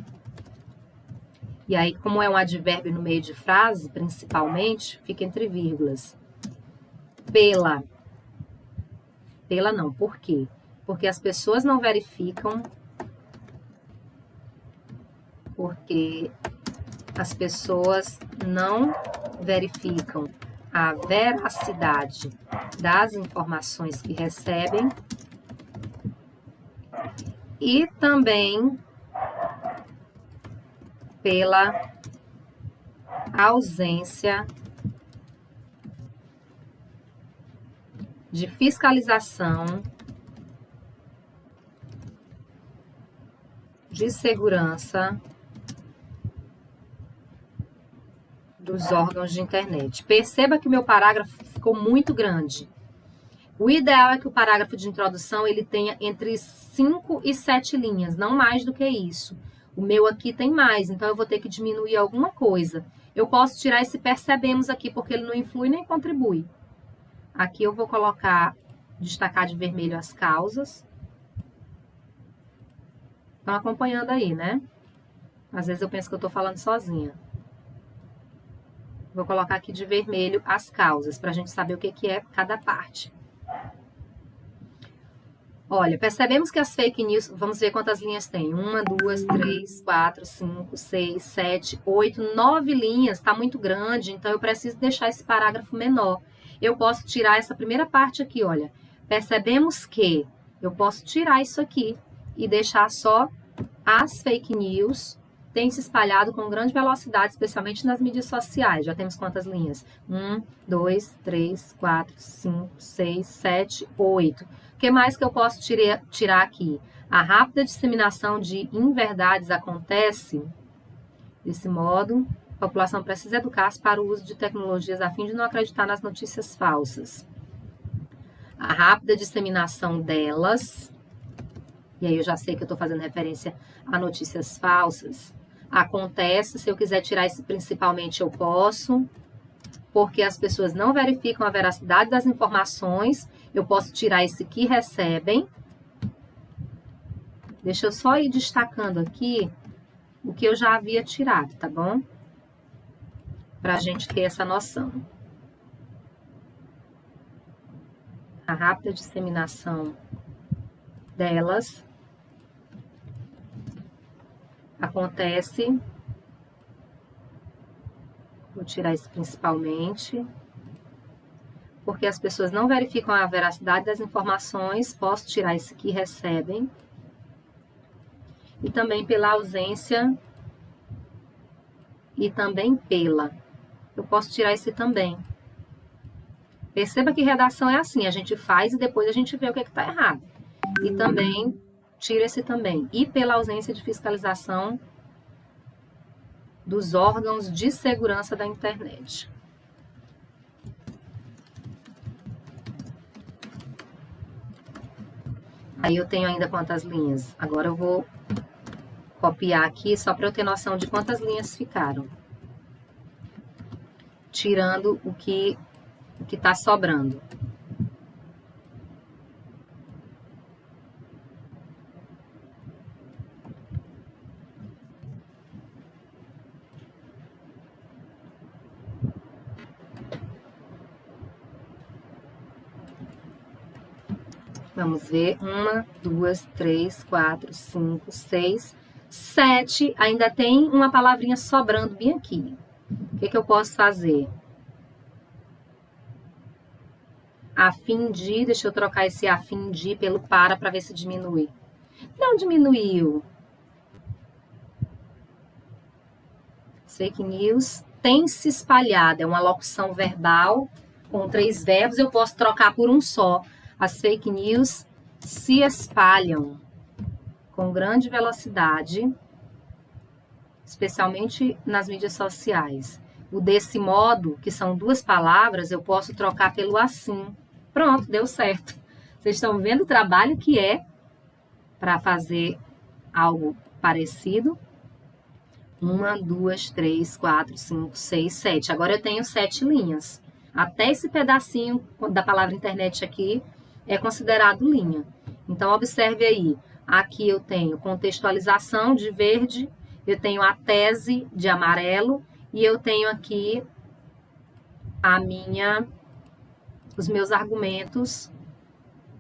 E aí, como é um advérbio no meio de frase, principalmente, fica entre vírgulas. Por quê? Porque as pessoas não verificam, a veracidade das informações que recebem e também pela ausência de fiscalização, de segurança dos órgãos de internet. Perceba que o meu parágrafo ficou muito grande. O ideal é que o parágrafo de introdução ele tenha entre 5 e 7 linhas, não mais do que isso. O meu aqui tem mais, então eu vou ter que diminuir alguma coisa. Eu posso tirar esse percebemos aqui, porque ele não influi nem contribui. Aqui eu vou colocar, destacar de vermelho as causas. Estão acompanhando aí, né? Às vezes eu penso que eu estou falando sozinha. Vou colocar aqui de vermelho as causas, para a gente saber o que é cada parte. Olha, percebemos que as fake news, vamos ver quantas linhas tem. 1, 2, 3, 4, 5, 6, 7, 8, 9 linhas. Está muito grande, então eu preciso deixar esse parágrafo menor. Eu posso tirar essa primeira parte aqui, olha. Percebemos que eu posso tirar isso aqui e deixar só as fake news têm se espalhado com grande velocidade, especialmente nas mídias sociais. Já temos quantas linhas? 1, 2, 3, 4, 5, 6, 7, 8. O que mais que eu posso tirar aqui? A rápida disseminação de inverdades acontece desse modo. A população precisa educar-se para o uso de tecnologias a fim de não acreditar nas notícias falsas. A rápida disseminação delas, e aí eu já sei que eu estou fazendo referência a notícias falsas, acontece. Se eu quiser tirar esse principalmente, eu posso, porque as pessoas não verificam a veracidade das informações. Eu posso tirar esse que recebem. Deixa eu só ir destacando aqui o que eu já havia tirado, tá bom? Para a gente ter essa noção. A rápida disseminação delas acontece. Vou tirar isso principalmente, porque as pessoas não verificam a veracidade das informações. Posso tirar isso que recebem. E também pela ausência e também pela. Eu posso tirar esse também. Perceba que redação é assim, a gente faz e depois a gente vê o que está errado. E também tira esse também. E pela ausência de fiscalização dos órgãos de segurança da internet. Aí eu tenho ainda quantas linhas? Agora eu vou copiar aqui só para eu ter noção de quantas linhas ficaram. Tirando o que está sobrando. Vamos ver. 1, 2, 3, 4, 5, 6, 7. Ainda tem uma palavrinha sobrando bem aqui. O que eu posso fazer? A fim de, deixa eu trocar esse a fim de pelo para ver se diminui. Não diminuiu. Fake news tem se espalhado. É uma locução verbal com 3 verbos. Eu posso trocar por um só. As fake news se espalham com grande velocidade, especialmente nas mídias sociais. O desse modo, que são 2 palavras, eu posso trocar pelo assim. Pronto, deu certo. Vocês estão vendo o trabalho que é para fazer algo parecido? 1, 2, 3, 4, 5, 6, 7. Agora eu tenho 7 linhas. Até esse pedacinho da palavra internet aqui é considerado linha. Então, observe aí. Aqui eu tenho contextualização de verde, eu tenho a tese de amarelo e eu tenho aqui os meus argumentos.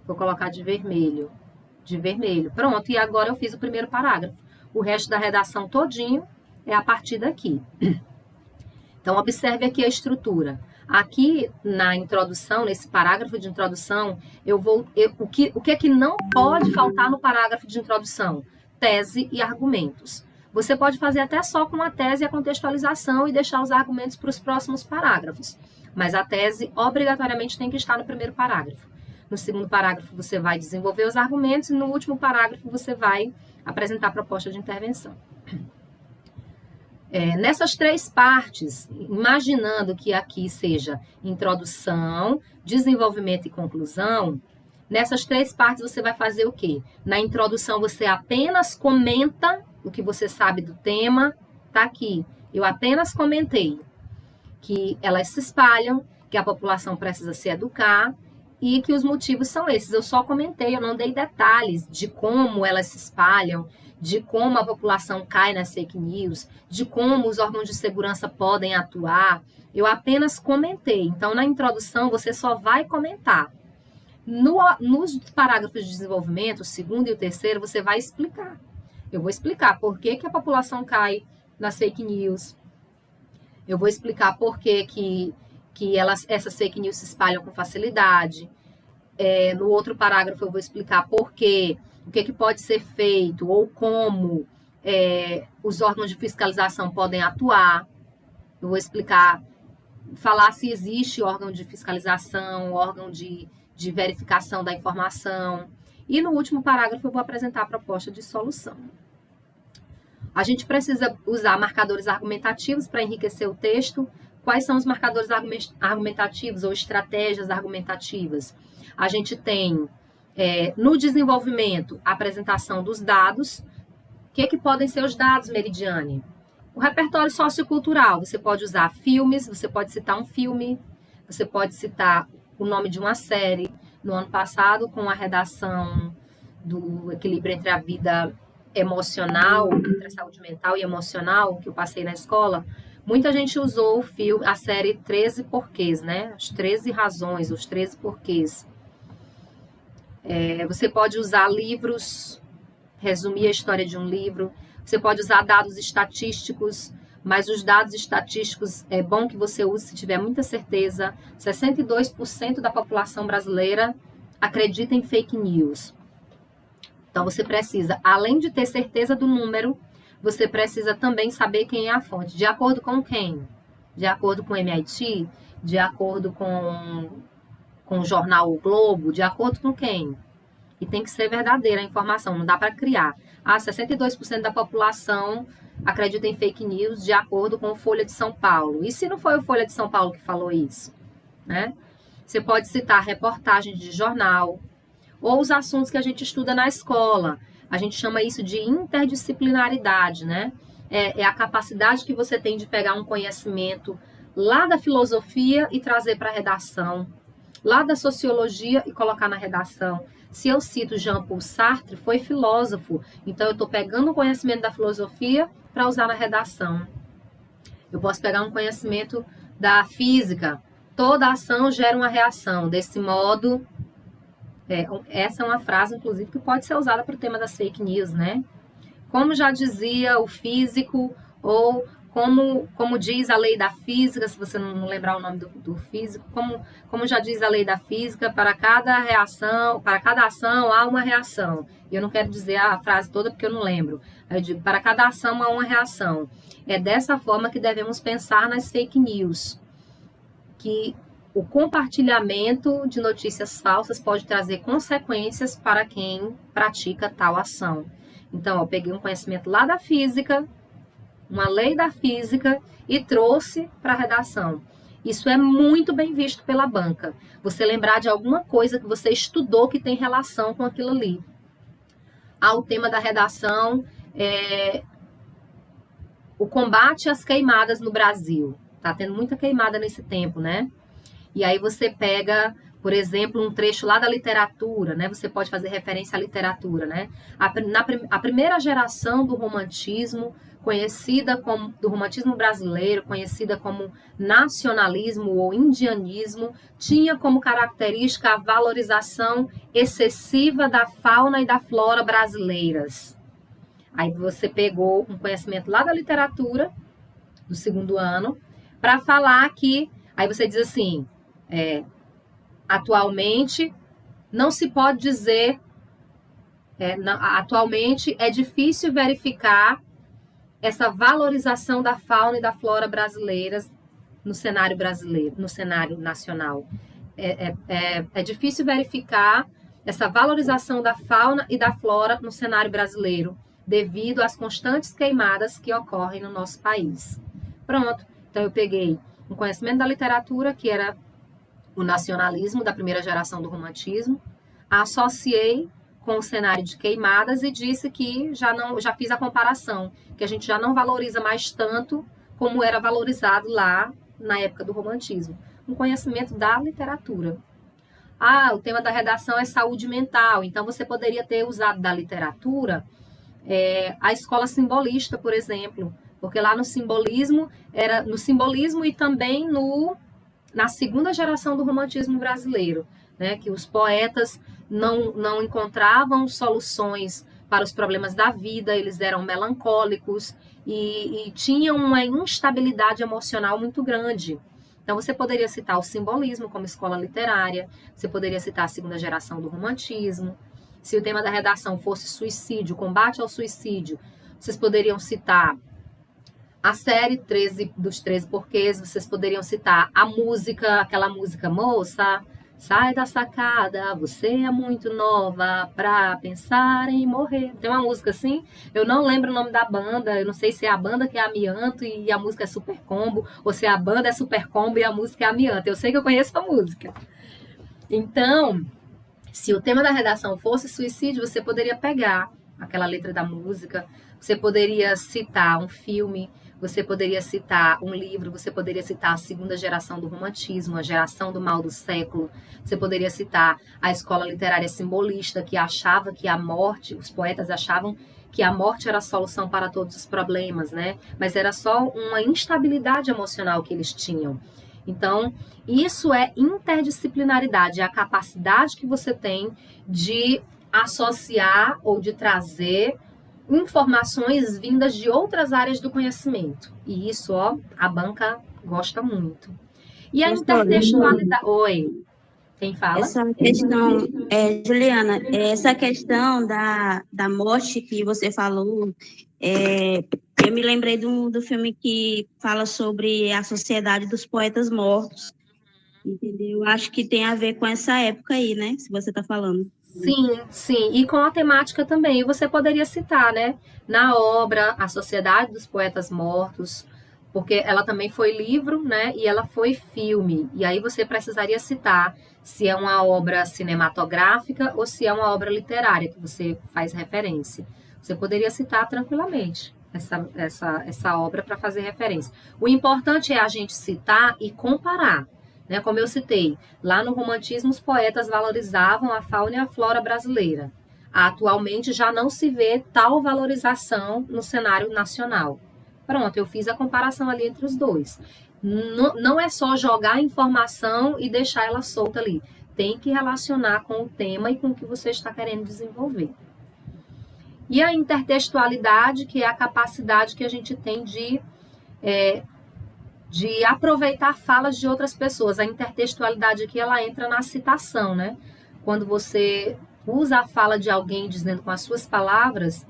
Vou colocar de vermelho. De vermelho. Pronto, e agora eu fiz o primeiro parágrafo. O resto da redação todinho é a partir daqui. Então, observe aqui a estrutura. Aqui na introdução, nesse parágrafo de introdução, o que é que não pode faltar no parágrafo de introdução? Tese e argumentos. Você pode fazer até só com a tese e a contextualização e deixar os argumentos para os próximos parágrafos. Mas a tese obrigatoriamente tem que estar no primeiro parágrafo. No segundo parágrafo você vai desenvolver os argumentos e no último parágrafo você vai apresentar a proposta de intervenção. Nessas 3 partes, imaginando que aqui seja introdução, desenvolvimento e conclusão, nessas 3 partes você vai fazer o quê? Na introdução você apenas comenta o que você sabe do tema, tá aqui. Eu apenas comentei que elas se espalham, que a população precisa se educar e que os motivos são esses. Eu só comentei, eu não dei detalhes de como elas se espalham, de como a população cai nas fake news, de como os órgãos de segurança podem atuar. Eu apenas comentei. Então, na introdução, você só vai comentar. Nos parágrafos de desenvolvimento, o segundo e o terceiro, você vai explicar. Eu vou explicar por que a população cai nas fake news. Eu vou explicar por que essas fake news se espalham com facilidade. No outro parágrafo, eu vou explicar o que pode ser feito ou como os órgãos de fiscalização podem atuar. Eu vou falar se existe órgão de fiscalização, órgão de verificação da informação. E no último parágrafo, eu vou apresentar a proposta de solução. A gente precisa usar marcadores argumentativos para enriquecer o texto. Quais são os marcadores argumentativos ou estratégias argumentativas? A gente tem, no desenvolvimento, a apresentação dos dados. O que podem ser os dados, Meridiane? O repertório sociocultural. Você pode usar filmes, você pode citar um filme, você pode citar o nome de uma série. No ano passado, com a redação do equilíbrio entre a vida emocional, entre a saúde mental e emocional, que eu passei na escola, muita gente usou o filme, a série 13 Porquês, né? As 13 razões, os 13 porquês. Você pode usar livros, resumir a história de um livro. Você pode usar dados estatísticos, mas os dados estatísticos é bom que você use se tiver muita certeza. 62% da população brasileira acredita em fake news. Então, você precisa, além de ter certeza do número, você precisa também saber quem é a fonte. De acordo com quem? De acordo com o MIT? De acordo com o jornal O Globo? De acordo com quem? E tem que ser verdadeira a informação, não dá para criar. 62% da população acredita em fake news de acordo com o Folha de São Paulo. E se não foi o Folha de São Paulo que falou isso? Né? Você pode citar reportagens de jornal ou os assuntos que a gente estuda na escola. A gente chama isso de interdisciplinaridade, né? É a capacidade que você tem de pegar um conhecimento lá da filosofia e trazer para a redação, lá da sociologia e colocar na redação. Se eu cito Jean-Paul Sartre, foi filósofo, então eu estou pegando um conhecimento da filosofia para usar na redação. Eu posso pegar um conhecimento da física. Toda ação gera uma reação. Desse modo, essa é uma frase, inclusive, que pode ser usada para o tema das fake news, né? Como já dizia o físico, ou como diz a lei da física, se você não lembrar o nome do físico, como já diz a lei da física, para cada ação há uma reação. Eu não quero dizer a frase toda porque eu não lembro. Eu digo, para cada ação há uma reação. É dessa forma que devemos pensar nas fake news, que o compartilhamento de notícias falsas pode trazer consequências para quem pratica tal ação. Então, eu peguei um conhecimento lá da física, uma lei da física, e trouxe para a redação. Isso é muito bem visto pela banca. Você lembrar de alguma coisa que você estudou que tem relação com aquilo ali. O tema da redação é o combate às queimadas no Brasil. Tá tendo muita queimada nesse tempo, né? E aí você pega, por exemplo, um trecho lá da literatura, né? Você pode fazer referência à literatura, né? A primeira geração do romantismo, do romantismo brasileiro, conhecida como nacionalismo ou indianismo, tinha como característica a valorização excessiva da fauna e da flora brasileiras. Aí você pegou um conhecimento lá da literatura, do segundo ano, para falar que, aí você diz assim, atualmente não se pode dizer, atualmente é difícil verificar essa valorização da fauna e da flora brasileiras no cenário brasileiro, no cenário nacional. É difícil verificar essa valorização da fauna e da flora no cenário brasileiro, devido às constantes queimadas que ocorrem no nosso país. Pronto, então eu peguei um conhecimento da literatura, que era o nacionalismo da primeira geração do romantismo, associei com o cenário de queimadas e disse que já fiz a comparação, que a gente já não valoriza mais tanto como era valorizado lá na época do romantismo. Um conhecimento da literatura. O tema da redação é saúde mental, então você poderia ter usado da literatura a escola simbolista, por exemplo, porque lá no simbolismo e também na segunda geração do romantismo brasileiro, né, que os poetas não encontravam soluções para os problemas da vida, eles eram melancólicos e tinham uma instabilidade emocional muito grande. Então, você poderia citar o simbolismo como escola literária, você poderia citar a segunda geração do romantismo. Se o tema da redação fosse suicídio, combate ao suicídio, vocês poderiam citar a série 13 dos 13 Porquês, vocês poderiam citar a música, aquela música, moça, sai da sacada, você é muito nova pra pensar em morrer. Tem uma música assim, eu não lembro o nome da banda, eu não sei se é a banda que é Amianto e a música é Super Combo, ou se a banda é Super Combo e a música é Amianto. Eu sei que eu conheço a música. Então, se o tema da redação fosse suicídio, você poderia pegar aquela letra da música, você poderia citar um filme, você poderia citar um livro, você poderia citar a segunda geração do romantismo, a geração do mal do século, você poderia citar a escola literária simbolista, que achava que a morte, os poetas achavam que a morte era a solução para todos os problemas, né? Mas era só uma instabilidade emocional que eles tinham. Então, isso é interdisciplinaridade, é a capacidade que você tem de associar ou de trazer informações vindas de outras áreas do conhecimento. E isso, ó, a banca gosta muito. E a intertextualidade... Oi, quem fala? Essa questão, Juliana, essa questão da morte que você falou, eu me lembrei do filme que fala sobre a Sociedade dos Poetas Mortos, entendeu? Acho que tem a ver com essa época aí, né? Se você está falando. Sim, sim, e com a temática também. E você poderia citar, né, na obra A Sociedade dos Poetas Mortos, porque ela também foi livro, né, e ela foi filme. E aí você precisaria citar se é uma obra cinematográfica ou se é uma obra literária que você faz referência. Você poderia citar tranquilamente essa obra para fazer referência. O importante é a gente citar e comparar. Né, como eu citei, lá no romantismo os poetas valorizavam a fauna e a flora brasileira. Atualmente já não se vê tal valorização no cenário nacional. Pronto, eu fiz a comparação ali entre os dois. Não é só jogar informação e deixar ela solta ali. Tem que relacionar com o tema e com o que você está querendo desenvolver. E a intertextualidade, que é a capacidade que a gente tem de aproveitar falas de outras pessoas. A intertextualidade aqui, ela entra na citação, né? Quando você usa a fala de alguém dizendo com as suas palavras,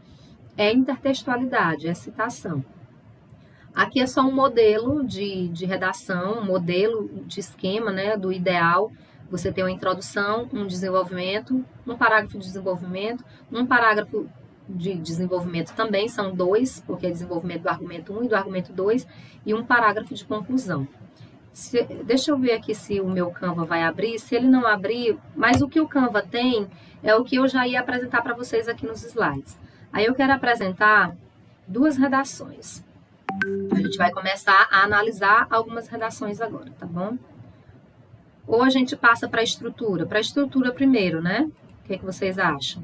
é intertextualidade, é citação. Aqui é só um modelo de redação, um modelo de esquema, né, do ideal. Você tem uma introdução, um desenvolvimento, um parágrafo de desenvolvimento, um parágrafo de desenvolvimento também, são dois, porque é desenvolvimento do argumento 1 e do argumento 2, e um parágrafo de conclusão. Deixa eu ver aqui se o meu Canva vai abrir. Se ele não abrir, mas o que o Canva tem é o que eu já ia apresentar para vocês aqui nos slides. Aí eu quero apresentar duas redações. A gente vai começar a analisar algumas redações agora, tá bom? Ou a gente passa para a estrutura. Para a estrutura primeiro, né? O que vocês acham?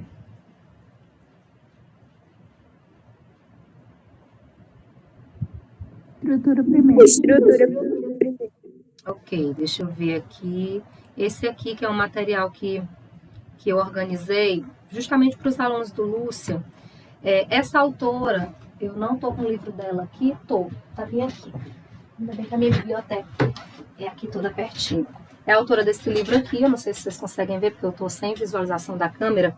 Estrutura primeiro. Ok, deixa eu ver aqui. Esse aqui que é um material que eu organizei justamente para os alunos do Lúcia. Essa autora, eu não estou com o livro dela aqui, tá bem aqui. Ainda bem que a minha biblioteca é aqui toda pertinho. É a autora desse livro aqui, eu não sei se vocês conseguem ver, porque eu estou sem visualização da câmera.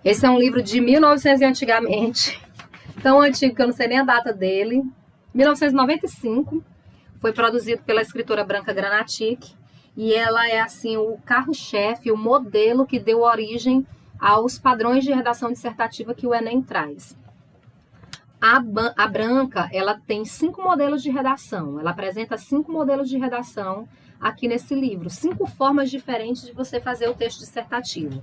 Esse é um livro de 1900 e antigamente, tão antigo que eu não sei nem a data dele. 1995, foi produzido pela escritora Branca Granatic, e ela é assim o carro-chefe, o modelo que deu origem aos padrões de redação dissertativa que o Enem traz. A Branca, ela tem 5 modelos de redação, ela apresenta 5 modelos de redação aqui nesse livro, 5 formas diferentes de você fazer o texto dissertativo.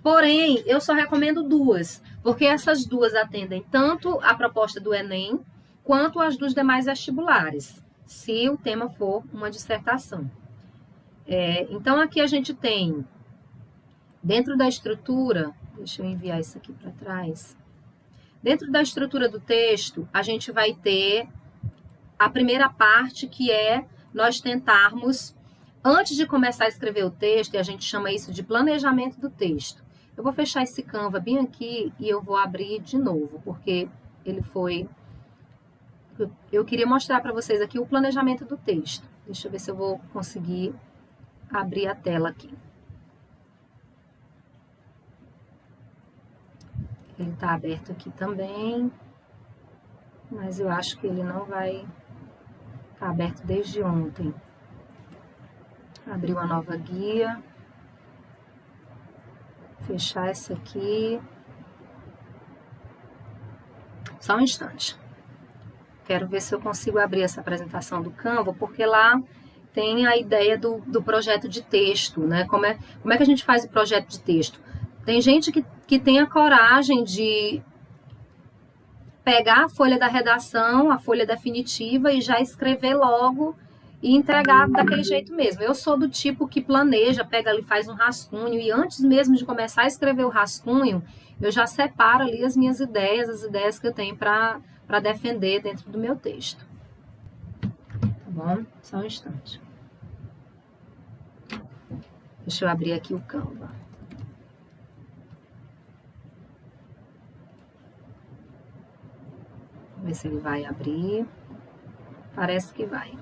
Porém, eu só recomendo 2, porque essas 2 atendem tanto a proposta do Enem, quanto as dos demais vestibulares, se o tema for uma dissertação. Então, aqui a gente tem, dentro da estrutura, deixa eu enviar isso aqui para trás, dentro da estrutura do texto, a gente vai ter a primeira parte, que é nós tentarmos Antes de começar a escrever o texto, e a gente chama isso de planejamento do texto. Eu vou fechar esse Canva bem aqui e eu vou abrir de novo, porque ele foi... Eu queria mostrar para vocês aqui o planejamento do texto. Deixa eu ver se eu vou conseguir abrir a tela aqui. Ele está aberto aqui também, mas eu acho que ele não vai estar aberto desde ontem. Abrir uma nova guia. Fechar essa aqui. Só um instante. Quero ver se eu consigo abrir essa apresentação do Canva, porque lá tem a ideia do projeto de texto, né? Como é que a gente faz o projeto de texto? Tem gente que tem a coragem de pegar a folha da redação, a folha definitiva e já escrever logo e entregar daquele jeito mesmo. Eu sou do tipo que planeja, pega ali, faz um rascunho e antes mesmo de começar a escrever o rascunho, eu já separo ali as minhas ideias, as ideias que eu tenho para defender dentro do meu texto. Tá bom? Só um instante. Deixa eu abrir aqui o Canva. Vamos ver se ele vai abrir. Parece que vai.